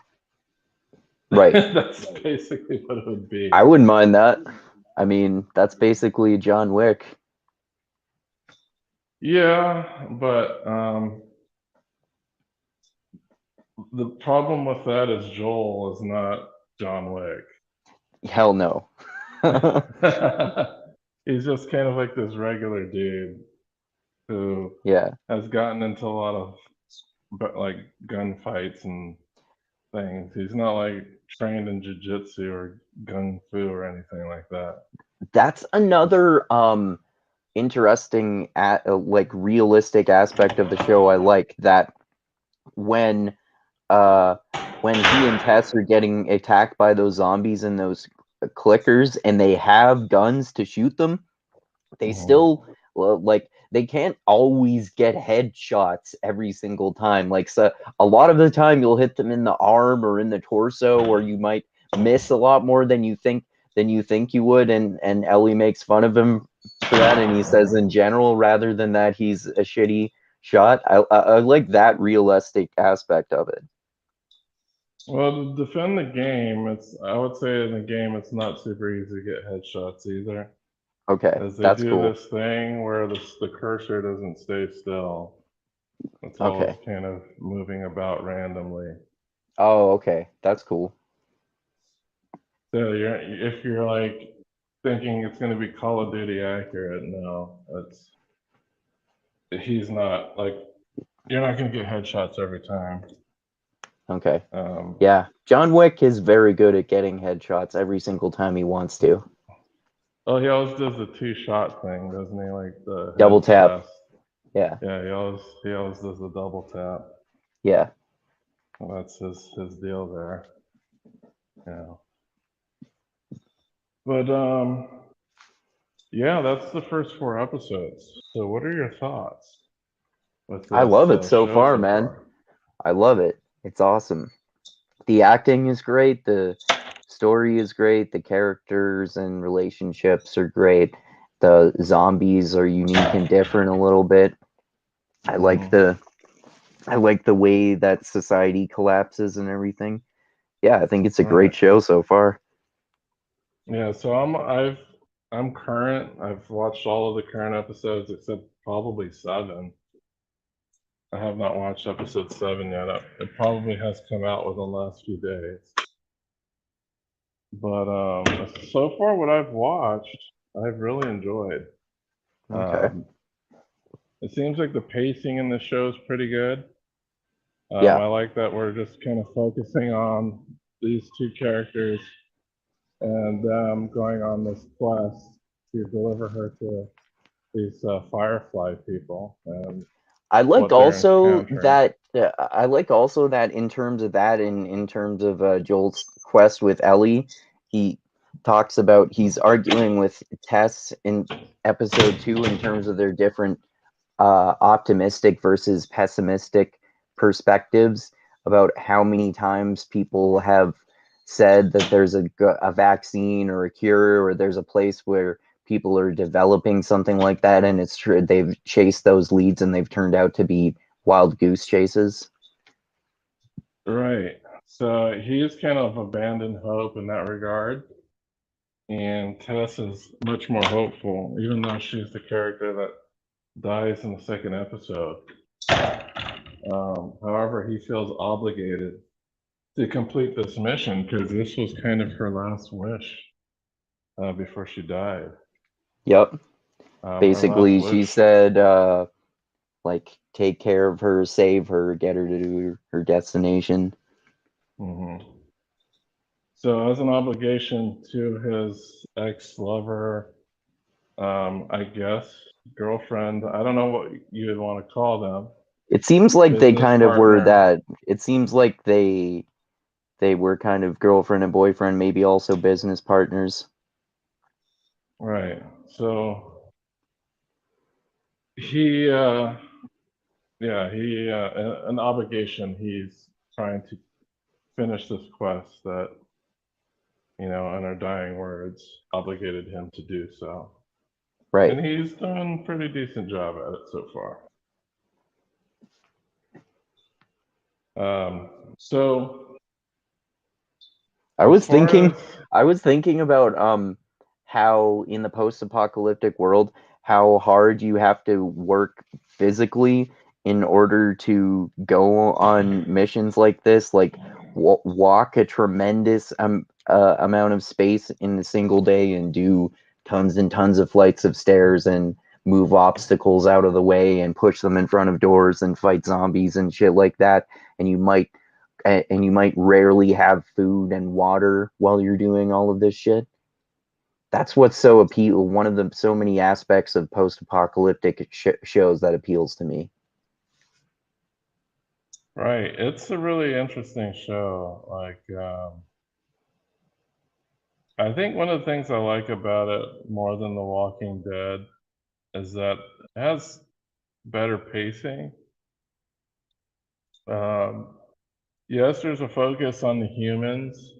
Right. that's basically what it would be. I wouldn't mind that. I mean, that's basically John Wick. Yeah, but the problem with that is Joel is not John Wick. Hell no. He's just kind of like this regular dude who Yeah. has gotten into a lot of like gunfights and things. He's not like trained in jiu-jitsu or gung fu or anything like that. That's another interesting like realistic aspect of the show. I like that when he and Tess are getting attacked by those zombies and those clickers and they have guns to shoot them, they still like they can't always get headshots every single time. Like, so a lot of the time you'll hit them in the arm or in the torso, or you might miss a lot more than you think you would. And Ellie makes fun of him for that, and he says in general rather than that he's a shitty shot. I like that realistic aspect of it. Well, to defend the game, I would say in the game it's not super easy to get headshots either. Okay, As they that's do cool. this thing where the cursor doesn't stay still. It's always Okay. kind of moving about randomly. Oh, okay, that's cool. So if you're like thinking it's going to be Call of Duty accurate, no, he's not like you're not going to get headshots every time. Okay. Yeah, John Wick is very good at getting headshots every single time he wants to. Oh, he always does the 2-shot thing, doesn't he? Like the Double tap. test. Yeah. Yeah, he always does the double tap. Yeah. Well, that's his deal there. Yeah. But yeah, that's the first 4 episodes. So what are your thoughts with this I love it so show far, so man. far? I love it. It's awesome. The acting is great. The story is great. The characters and relationships are great. The zombies are unique and different a little bit. I like the way that society collapses and everything. Yeah, I think it's a great show so far. Yeah, so I'm current. I've watched all of the current episodes except probably 7. I have not watched episode 7 yet. It probably has come out within the last few days. But so far, what I've watched, I've really enjoyed. Okay. It seems like the pacing in the show is pretty good. Yeah. I like that we're just kind of focusing on these 2 characters and going on this quest to deliver her to these Firefly people. And I liked what they're also encountering. that in terms of that in terms of Joel's quest with Ellie, he talks about he's arguing with Tess in episode 2 in terms of their different optimistic versus pessimistic perspectives about how many times people have said that there's a vaccine or a cure or there's a place where people are developing something like that, and it's true they've chased those leads and they've turned out to be wild goose chases. Right. So he's kind of abandoned hope in that regard. And Tess is much more hopeful, even though she's the character that dies in the 2nd episode. However, he feels obligated to complete this mission because this was kind of her last wish before she died. Yep. Her last Basically, she wish. said, like, take care of her, save her, get her to her destination. Mm-hmm. So, as an obligation to his ex-lover, I guess, girlfriend, I don't know what you would want to call them, It seems like they business kind of were partner. that. It seems like they were kind of girlfriend and boyfriend, maybe also business partners. Right. So he, an obligation. He's trying to finish this quest that, in our dying words, obligated him to do so. Right. And he's done a pretty decent job at it so far. So I as was far thinking as I was thinking about how in the post-apocalyptic world how hard you have to work physically in order to go on missions like this, like walk a tremendous amount of space in a single day and do tons and tons of flights of stairs and move obstacles out of the way and push them in front of doors and fight zombies and shit like that. And you might rarely have food and water while you're doing all of this shit. That's what's so appeal. One of the so many aspects of post-apocalyptic shows that appeals to me. right, it's a really interesting show. Like, I think one of the things I like about it more than The Walking Dead is that it has better pacing. Yes, there's a focus on the humans,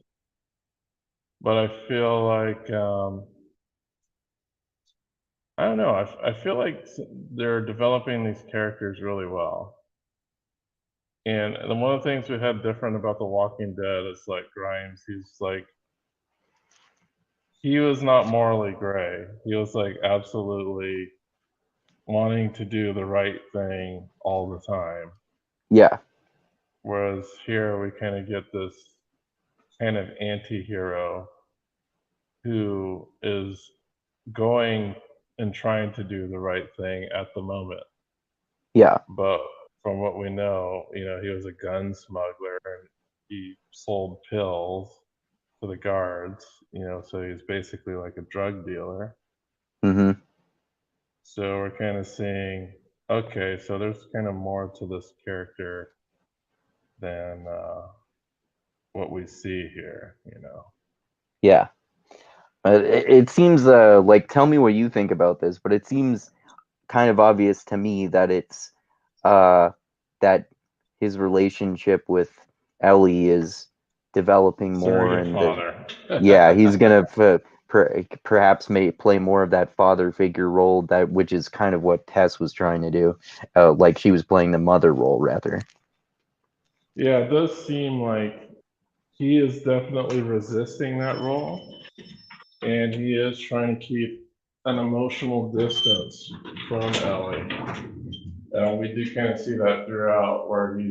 but I feel like I don't know. I feel like they're developing these characters really well. And one of the things we had different about The Walking Dead is like Grimes. He was not morally gray. He was like absolutely wanting to do the right thing all the time. Yeah, Whereas here we kind of get this kind of anti-hero who is going and trying to do the right thing at the moment. yeah. But from what we know, he was a gun smuggler and he sold pills to the guards, so he's basically like a drug dealer. Mm-hmm. So we're kind of seeing, okay, so there's kind of more to this character than what we see here. Yeah. It seems like, tell me what you think about this, but it seems kind of obvious to me that it's uh that his relationship with Ellie is developing more, Surrogate and father. yeah, he's gonna perhaps may play more of that father figure role, that which is kind of what Tess was trying to do, like she was playing the mother role rather. Yeah, it does seem like he is definitely resisting that role, and he is trying to keep an emotional distance from Ellie. And we do kind of see that throughout, where he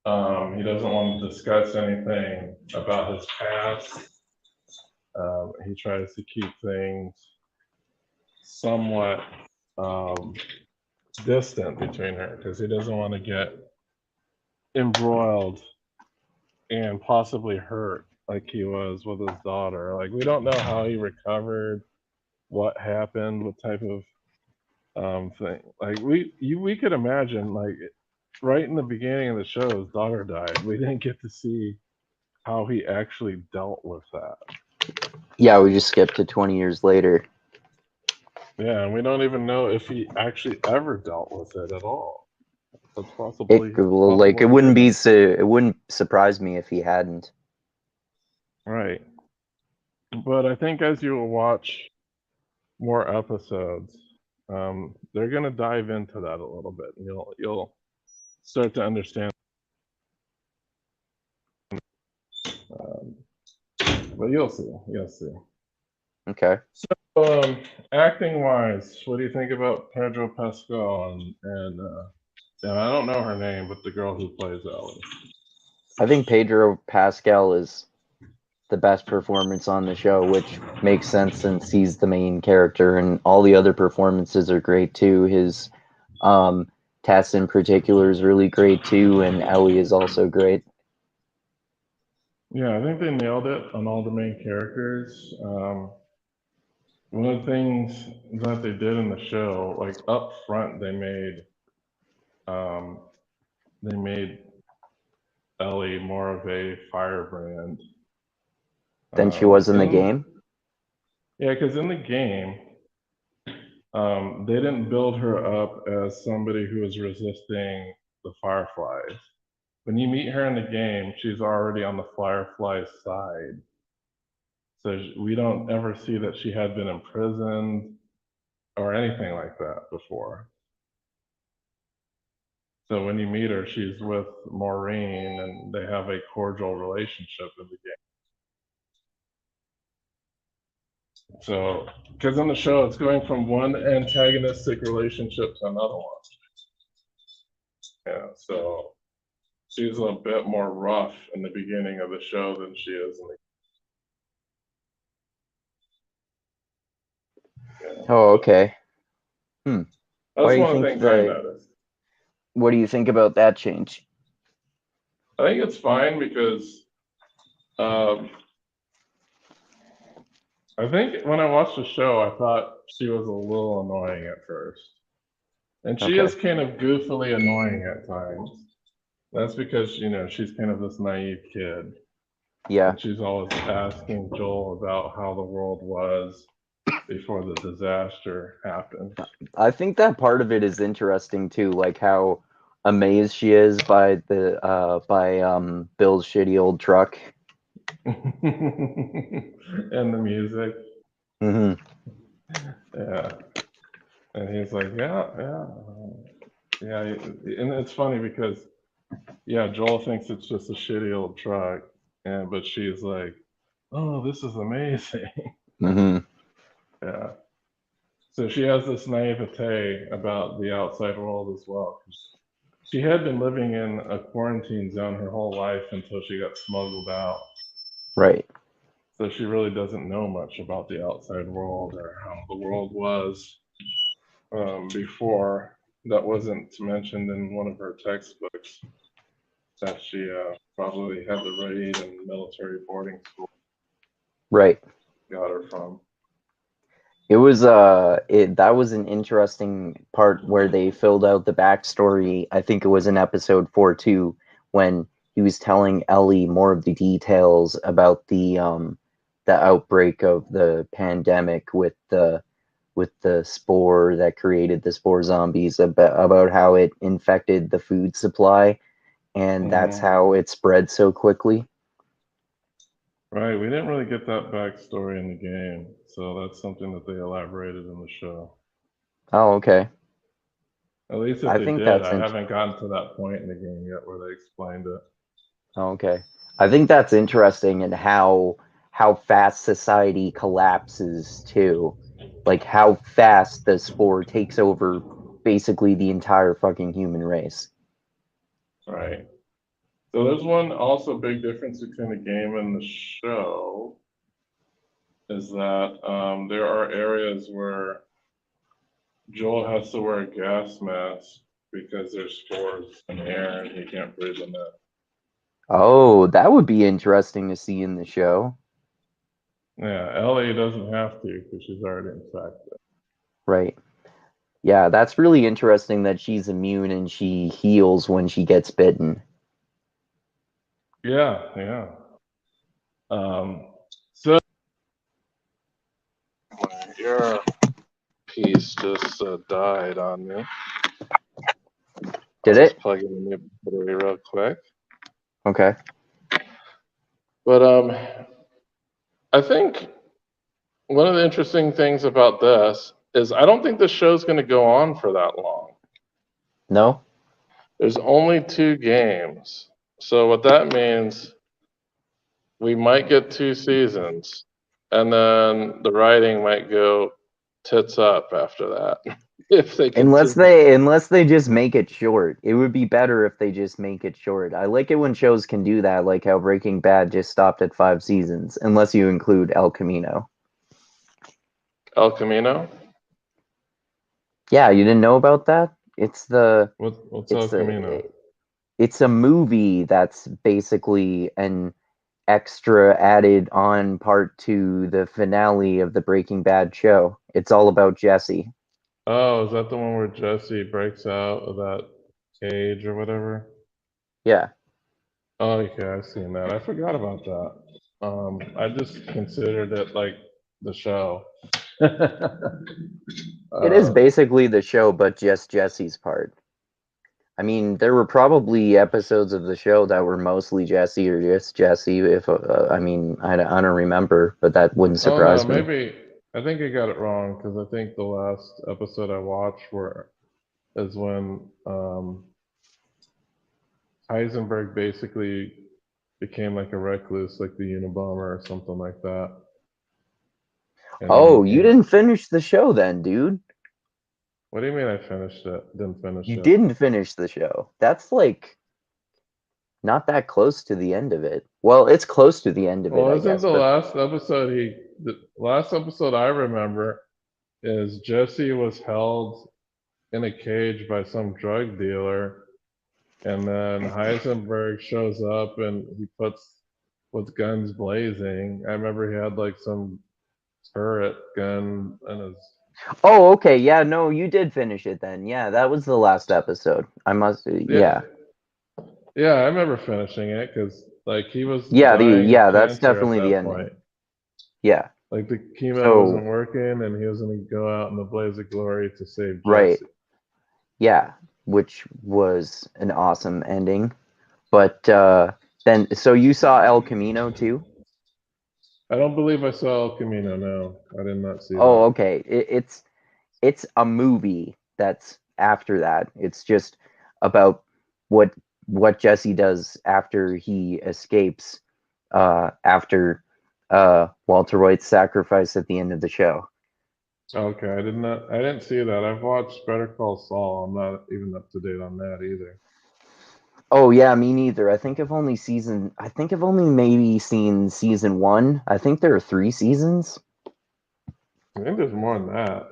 doesn't want to discuss anything about his past. He tries to keep things somewhat um, distant between her because he doesn't want to get embroiled and possibly hurt like he was with his daughter. Like, we don't know how he recovered, what happened, what type of thing. Like, we could imagine, like, right in the beginning of the show, his daughter died. We didn't get to see how he actually dealt with that. Yeah, we just skipped to 20 years later. Yeah, and we don't even know if he actually ever dealt with it at all. That's It possibly well, like possible he didn't. it wouldn't surprise me if he hadn't. Right. But I think as you watch more episodes, they're gonna dive into that a little bit, and you'll start to understand. Um, but you'll see, you'll see. Okay. Acting wise, what do you think about Pedro Pascal and I don't know her name, but the girl who plays Ellie? I think Pedro Pascal is the best performance on the show, which makes sense since he's the main character, and all the other performances are great too. His Tess in particular is really great too, and Ellie is also great. Yeah, I think they nailed it on all the main characters. One of the things that they did in the show, like up front, um, they made Ellie more of a firebrand. Than she was in the And game. yeah, because in the game, they didn't build her up as somebody who is resisting the Fireflies. When you meet her in the game, she's already on the Fireflies' side. So we don't ever see that she had been imprisoned or anything like that before. So when you meet her, she's with Maureen and they have a cordial relationship in the game. So, because in the show, it's going from one antagonistic relationship to another one. Yeah, so she's a bit more rough in the beginning of the show than she is in the. Yeah. Oh, okay. Hmm. Why That's do you one of the think things I that? noticed. What do you think about that change? I think it's fine because um, I think when I watched the show, I thought she was a little annoying at first. And she Okay. is kind of goofily annoying at times. That's because, she's kind of this naive kid. Yeah. And she's always asking Joel about how the world was before the disaster happened. I think that part of it is interesting too, like how amazed she is by Bill's shitty old truck. And the music. Hmm. Yeah. And he's like, yeah, yeah. Yeah. And it's funny because, yeah, Joel thinks it's just a shitty old truck. But she's like, oh, this is amazing. Hmm. Yeah. So she has this naivete about the outside world as well. She had been living in a quarantine zone her whole life until she got smuggled out. Right. So she really doesn't know much about the outside world or how the world was before. That wasn't mentioned in one of her textbooks that she probably had to read in military boarding school. Right. Got her from. It was that was an interesting part where they filled out the backstory. I think it was in episode 4 too, when he was telling Ellie more of the details about the outbreak of the pandemic with the spore that created the spore zombies, about how it infected the food supply, and that's Mm-hmm. how it spread so quickly. Right, we didn't really get that backstory in the game, so that's something that they elaborated in the show. Oh, okay. At least if I they think did, that's I haven't gotten to that point in the game yet where they explained it. Okay. I think that's interesting in how fast society collapses too. Like how fast the spore takes over basically the entire fucking human race. Right. So there's one also big difference between the game and the show is that there are areas where Joel has to wear a gas mask because there's spores in the air and he can't breathe in it. Oh, that would be interesting to see in the show. Yeah, Ellie doesn't have to because she's already infected. Right. Yeah, that's really interesting that she's immune and she heals when she gets bitten. Yeah, yeah. So your piece just died on me. Did I'll just it? plug in a new battery real quick. Okay. But I think one of the interesting things about this is I don't think the show's going to go on for that long. No? There's only 2 games. So what that means, we might get 2 seasons, and then the writing might go tits up after that. if they Unless continue. they just make it short. It would be better if they just make it short. I like it when shows can do that, like how Breaking Bad just stopped at 5 seasons, unless you include El Camino. El Camino? Yeah, you didn't know about that? What's El it's Camino? the it's a movie that's basically an extra added on part to the finale of the Breaking Bad show. It's all about Jesse. Oh, is that the one where Jesse breaks out of that cage or whatever? Yeah. Oh, okay, I've seen that. I forgot about that. I just considered it like the show. It is uh, basically the show, but just Jesse's part. I mean, there were probably episodes of the show that were mostly Jesse or just Jesse. If I mean, I don't remember, but that wouldn't oh no, surprise me. maybe I think I got it wrong because I think the last episode I watched were is when Heisenberg basically became like a recluse, like the Unabomber or something like that. Oh, And you didn't finish the show then, dude. what do you mean I finished it? Didn't finish You it. didn't finish the show. That's like not that close to the end of it. Well, it's close to the end of it, Well, I isn't guess, the but last episode the last episode I remember is Jesse was held in a cage by some drug dealer, and then Heisenberg shows up and he puts with guns blazing. I remember he had like some turret gun in his. oh, okay. Yeah, no, you did finish it then. Yeah, that was the last episode. I must Yeah, yeah. yeah, I remember finishing it because like he was Yeah, dying of that's cancer at definitely the that ending. point. Yeah. Like the chemo wasn't So, working, and he was going to go out in the blaze of glory to save right. Jesse. Yeah, which was an awesome ending. But then, so you saw El Camino too? I don't believe I saw El Camino. No, I did not see Oh, that. okay. It's a movie that's after that. It's just about what Jesse does after he escapes after Walter White's sacrifice at the end of the show. Okay, I did not. I didn't see that. I've watched Better Call Saul. I'm not even up to date on that either. Oh yeah, me neither. I think I've only maybe seen season 1. I think there are 3 seasons. I think there's more than that.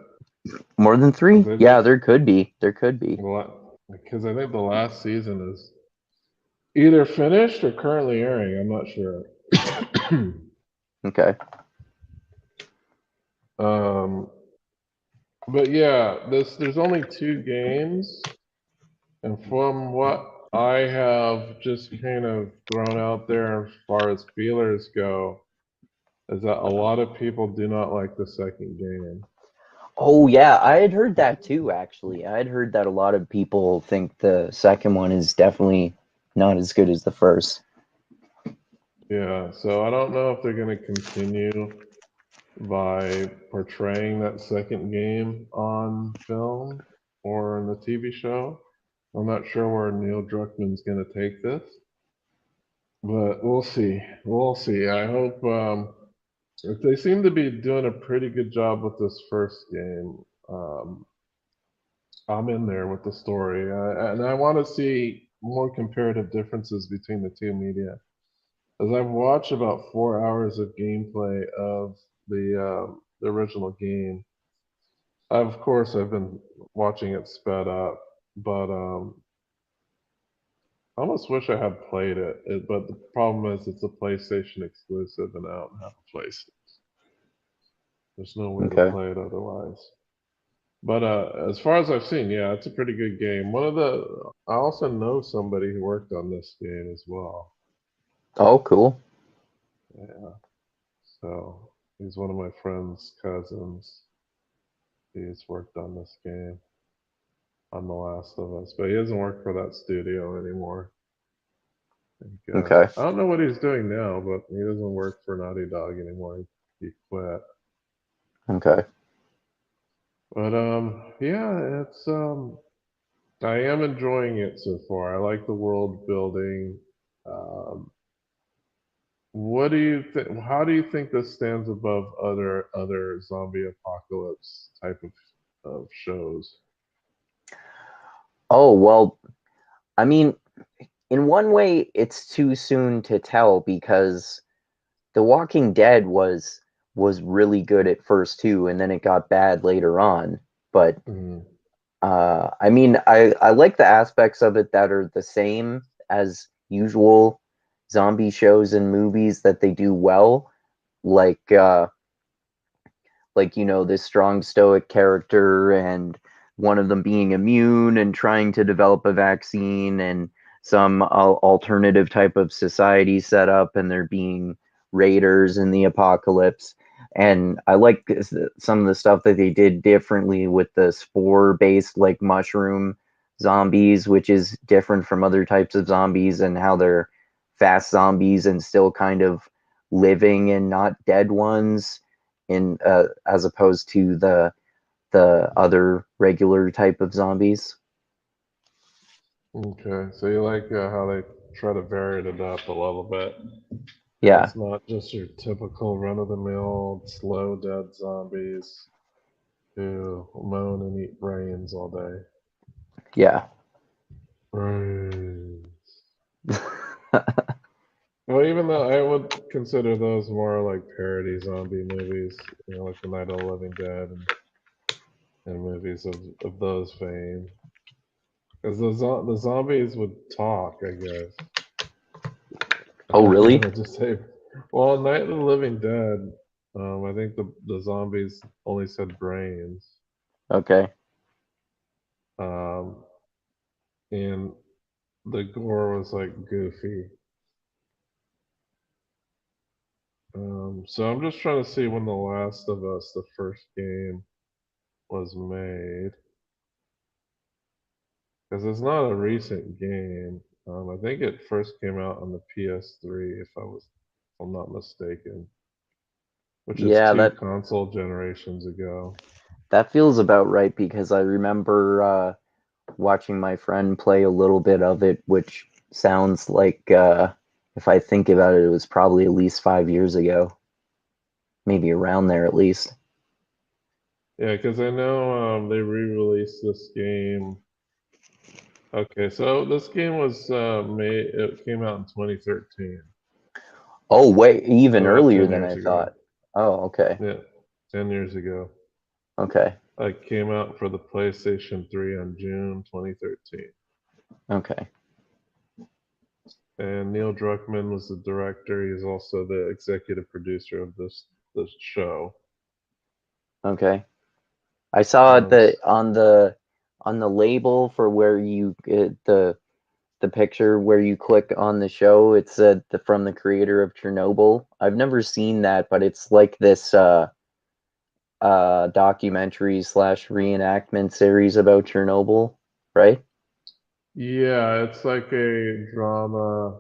More than Because 3? they Yeah, just there could be. There could be. because I think the last season is either finished or currently airing. I'm not sure. Okay. um, but yeah, this there's only 2 games. And from what I have just kind of thrown out there as far as feelers go, is that a lot of people do not like the second game. Oh yeah, I had heard that too, actually. I had heard that a lot of people think the second one is definitely not as good as the first. Yeah, so I don't know if they're going to continue by portraying that second game on film or in the TV show. I'm not sure where Neil Druckmann's going to take this, but we'll see. We'll see. I hope they seem to be doing a pretty good job with this first game. I'm in there with the story, and I want to see more comparative differences between the two media. As I've watched about 4 hours of gameplay of the original game, of course I've been watching it sped up, but I almost wish I had played it. But the problem is it's a PlayStation exclusive, and I don't have a PlayStation. There's no way to Okay. play it otherwise. But as far as I've seen, yeah, it's a pretty good game. I also know somebody who worked on this game as well. Oh, cool. Yeah, so he's one of my friend's cousins. He's worked on this game, on The Last of Us, but he doesn't work for that studio anymore. Okay. I don't know what he's doing now, but he doesn't work for Naughty Dog anymore. He quit. Okay. But yeah, it's I am enjoying it so far. I like the world building. Um, what do you think? How do you think this stands above other zombie apocalypse type of shows? Oh, well, I mean, in one way, it's too soon to tell because The Walking Dead was really good at first too, and then it got bad later on. But Mm. I mean, I like the aspects of it that are the same as usual zombie shows and movies that they do well, like this strong stoic character and one of them being immune and trying to develop a vaccine and some alternative type of society set up and there being raiders in the apocalypse. And I like some of the stuff that they did differently with the spore based like mushroom zombies, which is different from other types of zombies, and how they're fast zombies and still kind of living and not dead ones, in as opposed to the other regular type of zombies. Okay, so you like how they try to vary it up a little bit. And Yeah, it's not just your typical run-of-the-mill, slow dead zombies who moan and eat brains all day. yeah. Brains. Well, even though I would consider those more like parody zombie movies, like the Night of the Living Dead and movies of those fame. Because the zombies would talk, I guess. If Oh, I really? want to just say, well, Night of the Living Dead, I think the zombies only said brains. Okay. Um, and the gore was like goofy. So I'm just trying to see when The Last of Us, the first game, was made. Because it's not a recent game. I think it first came out on the PS3, if I'm not mistaken, which is Yeah, two that console generations ago. that feels about right because I remember watching my friend play a little bit of it, which sounds like, if I think about it, it was probably at least 5 years ago, maybe around there at least. Yeah, because I know they re-released this game. Okay, so this game was made. It came out in 2013, Oh, wait, even so like earlier 10 than years I ago. thought. Oh, okay. Yeah, 10 years ago. Okay. It came out for the PlayStation 3 on June 2013. Okay. And Neil Druckmann was the director. He's also the executive producer of this show. Okay. I saw Um, that on the label for where you get the picture where you click on the show, it said from the creator of Chernobyl. I've never seen that, but it's like this documentary slash reenactment series about Chernobyl, right? yeah, it's like a drama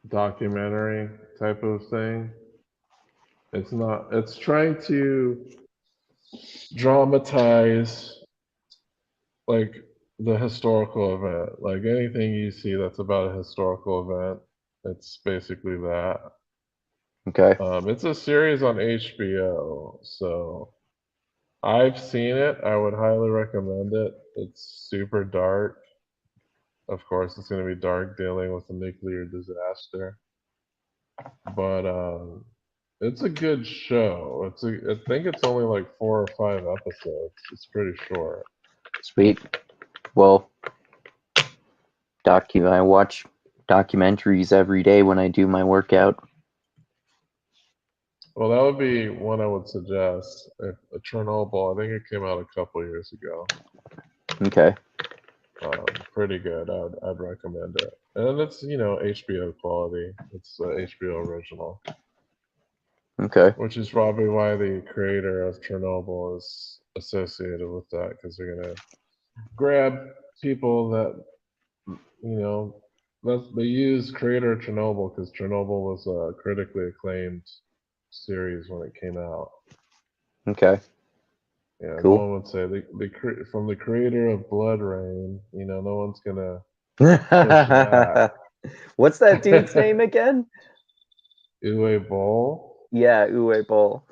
documentary type of thing. It's not. It's trying to dramatize like the historical event. Like anything you see that's about a historical event, it's basically that. Okay. It's a series on HBO, so I've seen it. I would highly recommend it. It's super dark. Of course, it's going to be dark dealing with a nuclear disaster, but it's a good show. I think it's only like 4 or 5 episodes. It's pretty short. Sweet. Well, I watch documentaries every day when I do my workout. Well, that would be one I would suggest. If Chernobyl, I think it came out a couple years ago. Okay. Pretty good. I'd recommend it. And it's HBO quality. It's HBO original, Okay. which is probably why the creator of Chernobyl is associated with that because they're gonna grab people that you know they use creator of Chernobyl because Chernobyl was a critically acclaimed series when it came out. Okay. Yeah, no Cool. one would say from the creator of Blood Rain. No one's gonna push that. What's that dude's name again? Uwe Boll. Yeah, Uwe Boll.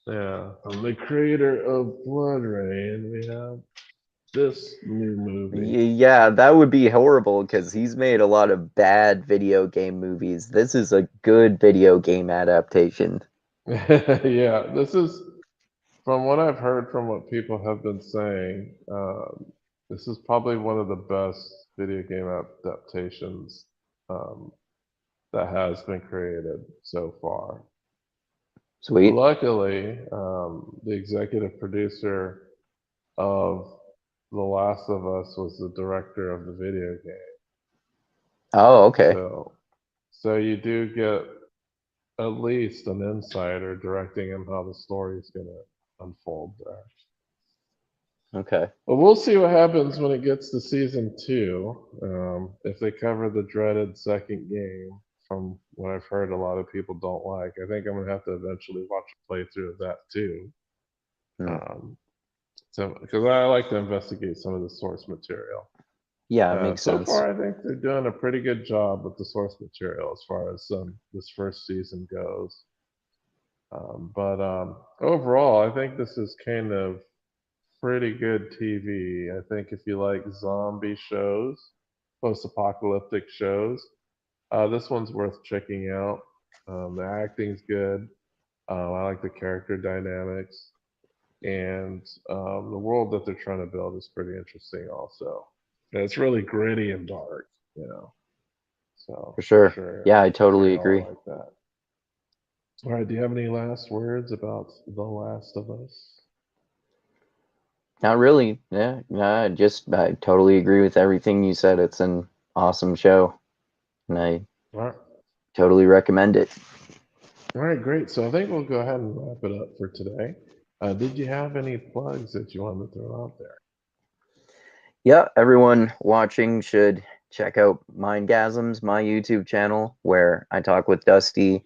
Yeah, from the creator of Blood Rain, we have. this new movie. Yeah, that would be horrible because he's made a lot of bad video game movies. This is a good video game adaptation. Yeah, this is from what I've heard from what people have been saying. This is probably one of the best video game adaptations um, that has been created so far. Sweet. Luckily, the executive producer of The Last of Us was the director of the video game. Oh, okay. So you do get at least an insider directing him how the story is going to unfold there. Okay. Well, we'll see what happens when it gets to season two. If they cover the dreaded second game, from what I've heard, a lot of people don't like. I think I'm gonna have to eventually watch a playthrough of that too. Hmm. So, because I like to investigate some of the source material. Yeah, it makes So sense. far, I think they're doing a pretty good job with the source material as far as this first season goes. But overall, I think this is kind of pretty good TV. I think if you like zombie shows, post-apocalyptic shows, this one's worth checking out. The acting's good. I like the character dynamics, and the world that they're trying to build is pretty interesting. Also, and it's really gritty and dark, you know. So For for sure. sure, Yeah, I you're totally gonna agree. like that. All right. Do you have any last words about The Last of Us? Not really. Yeah, I totally agree with everything you said. It's an awesome show, and I All right. totally recommend it. All right, great. So I think we'll go ahead and wrap it up for today. Did you have any plugs that you wanted to throw out there? Yeah, everyone watching should check out Mindgasms, my YouTube channel, where I talk with Dusty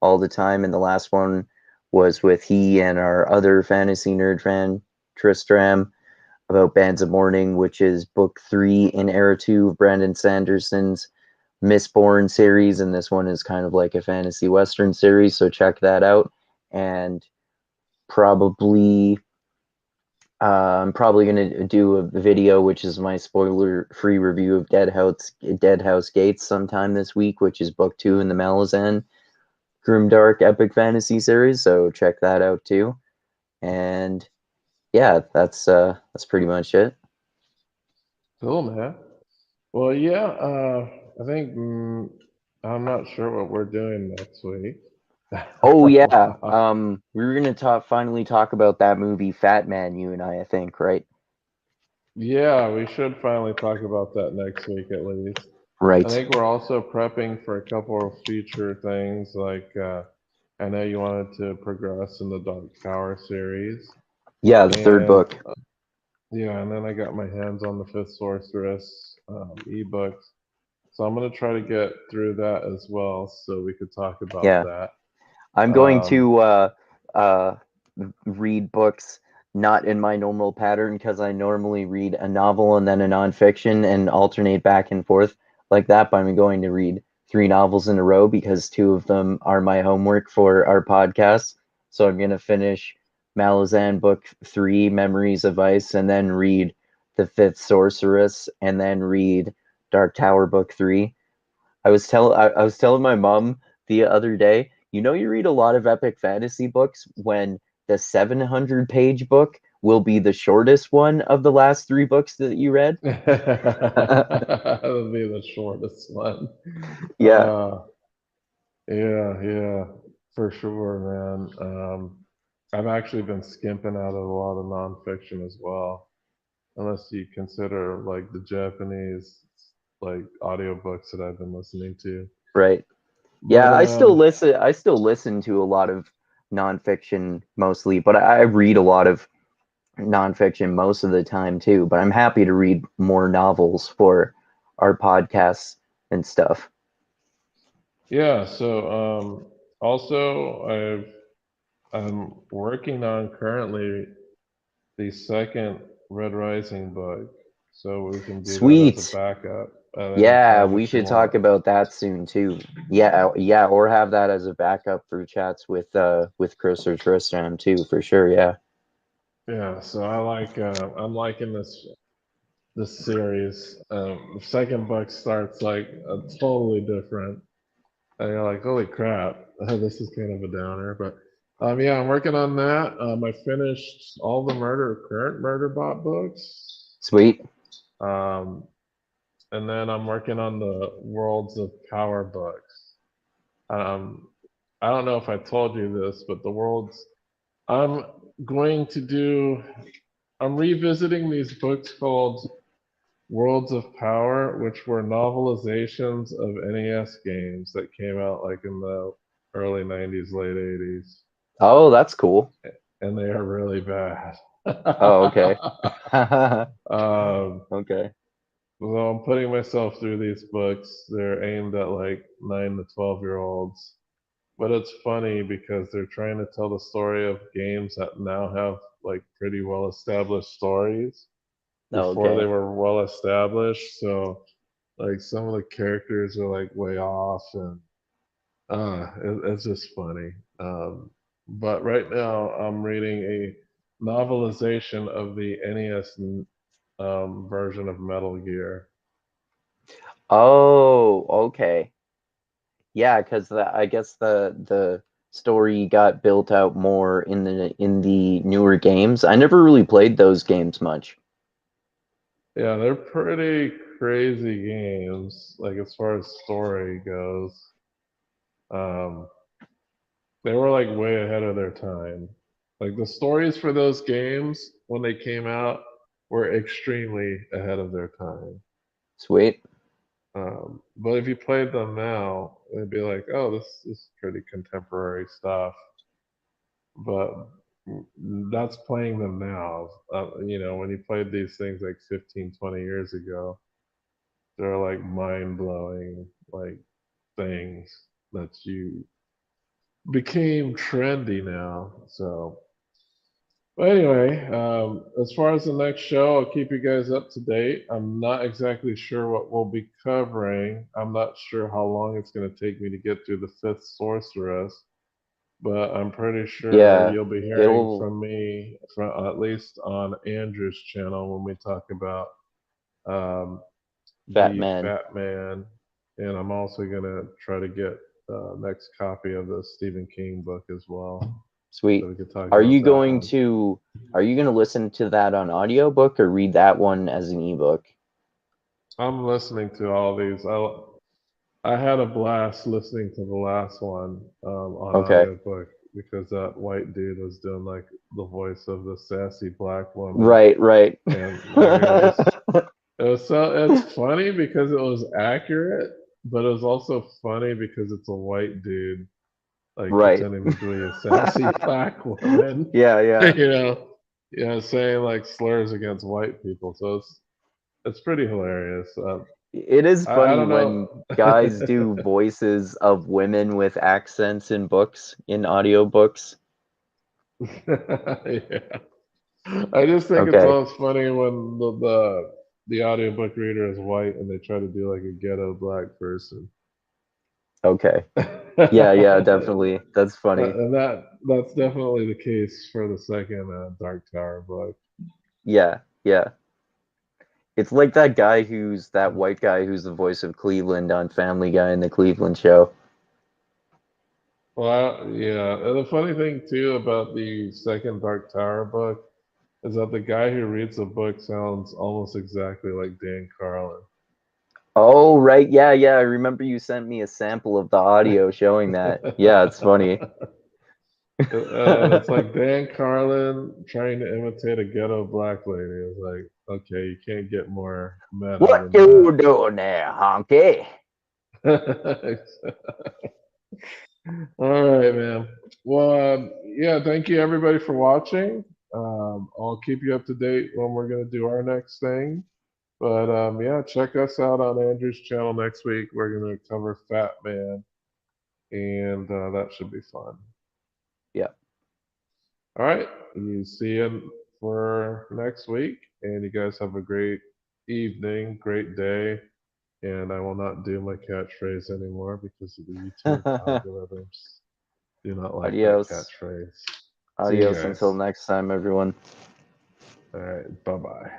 all the time. And the last one was with he and our other fantasy nerd fan, Tristram, about Bands of Mourning, which is book 3 in Era 2 of Brandon Sanderson's Mistborn series. And this one is kind of like a fantasy western series. So check that out. And probably I'm probably gonna do a video, which is my spoiler-free review of Dead House Gates sometime this week, which is book 2 in the Malazan Grimdark epic fantasy series. So check that out too. And yeah, that's pretty much it. Cool, man. Well, yeah. I think I'm not sure what we're doing next week. Oh yeah, we were gonna finally talk about that movie Fat Man, you and I think, right? Yeah, we should finally talk about that next week at least. I Right. think we're also prepping for a couple of future things. Like I know you wanted to progress in the Dark Tower series, Yeah, the third and book. yeah, and then I got my hands on the Fifth Sorceress ebooks. So I'm gonna try to get through that as well, so we could talk about Yeah. that. I'm going Um, to uh, read books not in my normal pattern because I normally read a novel and then a nonfiction and alternate back and forth like that. But I'm going to read 3 novels in a row because 2 of them are my homework for our podcast. So I'm going to finish Malazan book 3, Memories of Ice, and then read The Fifth Sorceress, and then read Dark Tower book 3. I was telling my mom the other day, you read a lot of epic fantasy books when the 700-page book will be the shortest one of the last 3 books that you read. that'll be the shortest one. Yeah, Yeah, yeah, for sure, man. I've actually been skimping out of a lot of nonfiction as well, unless you consider like the Japanese like audiobooks that I've been listening to. right. But Yeah, I still listen to a lot of nonfiction mostly, but I read a lot of nonfiction most of the time too. But I'm happy to read more novels for our podcasts and stuff. yeah, so also I'm working on currently the second Red Rising book, so we can do that as a Sweet. backup at any Yeah, time we if you should talk want. about that soon too. Yeah, yeah, or have that as a backup for chats with Chris or Tristan too, for sure. Yeah. Yeah, so I'm liking this. this series. The second book starts like totally different, and you're like, holy crap, this is kind of a downer. But yeah, I'm working on that. I finished all the current Murderbot books, Sweet. um, and then I'm working on the Worlds of Power books. Um, I don't know if I told you this, but the worlds I'm going to do. I'm revisiting these books called Worlds of Power, which were novelizations of NES games that came out like in the early 90s, late 80s. Oh, that's cool. And they are really bad. Oh, okay. um, Okay. so I'm putting myself through these books. They're aimed at like 9 to 12-year-olds. But it's funny because they're trying to tell the story of games that now have like pretty well established stories before they Okay. were well established. So like some of the characters are like way off, and it's just funny. But right now I'm reading a novelization of the NES version of Metal Gear. Oh, okay. Yeah, because I guess the story got built out more in the newer games. I never really played those games much. Yeah, they're pretty crazy games, like as far as story goes. Um, they were like way ahead of their time. Like the stories for those games when they came out were extremely ahead of their time. Sweet. But if you played them now, it'd be like, oh, this is pretty contemporary stuff. But that's playing them now. When you played these things like 15, 20 years ago, they're like mind blowing, like things that you became trendy now. So, but anyway, as far as the next show, I'll keep you guys up to date. I'm not exactly sure what we'll be covering. I'm not sure how long it's going to take me to get through the fifth sorceress, but I'm pretty sure Yeah, you'll be hearing it'll from me, from at least on Andrew's channel when we talk about um, the Batman. Fat Man, and I'm also gonna try to get next copy of the Stephen King book as well, so Sweet. we could talk Are about you that going one. to are you going to listen to that on audiobook or read that one as an ebook? I'm listening to all these. I had a blast listening to the last one on Okay. audiobook because that white dude was doing like the voice of the sassy black woman, Right, right. and like it's funny because it was accurate, but it was also funny because it's a white dude like Right. pretending to be a sassy black woman, Yeah, yeah. you know, saying like slurs against white people. So it's pretty hilarious. It is I funny don't when know. guys do voices of women with accents in books, in audiobooks. Yeah, I just think it's Okay. always funny when the audiobook reader is white and they try to do like a ghetto black person. Okay. Yeah, yeah, and definitely. That's funny. that's definitely the case for the second Dark Tower book. Yeah, yeah. It's like that guy who's that white guy who's the voice of Cleveland on Family Guy in the Cleveland Show. Well, yeah. And the funny thing too about the second Dark Tower book is that the guy who reads the book sounds almost exactly like Dan Carlin. Oh, right. Yeah, yeah. I remember you sent me a sample of the audio showing that. Yeah, it's funny. And it's like Dan Carlin trying to imitate a ghetto black lady. It's like, okay, you can't get more meta What than you doing there, honky? that. All right, man. Well, yeah, thank you everybody for watching. I'll keep you up to date when we're going to do our next thing. But yeah, check us out on Andrew's channel next week. We're going to cover Fat Man, and that should be fun. Yeah. All right, you see you for next week, and you guys have a great evening, great day. And I will not do my catchphrase anymore because of the YouTube algorithms do not like that Adios. catchphrase. See you Adios until guys. next time, everyone. All right, bye bye.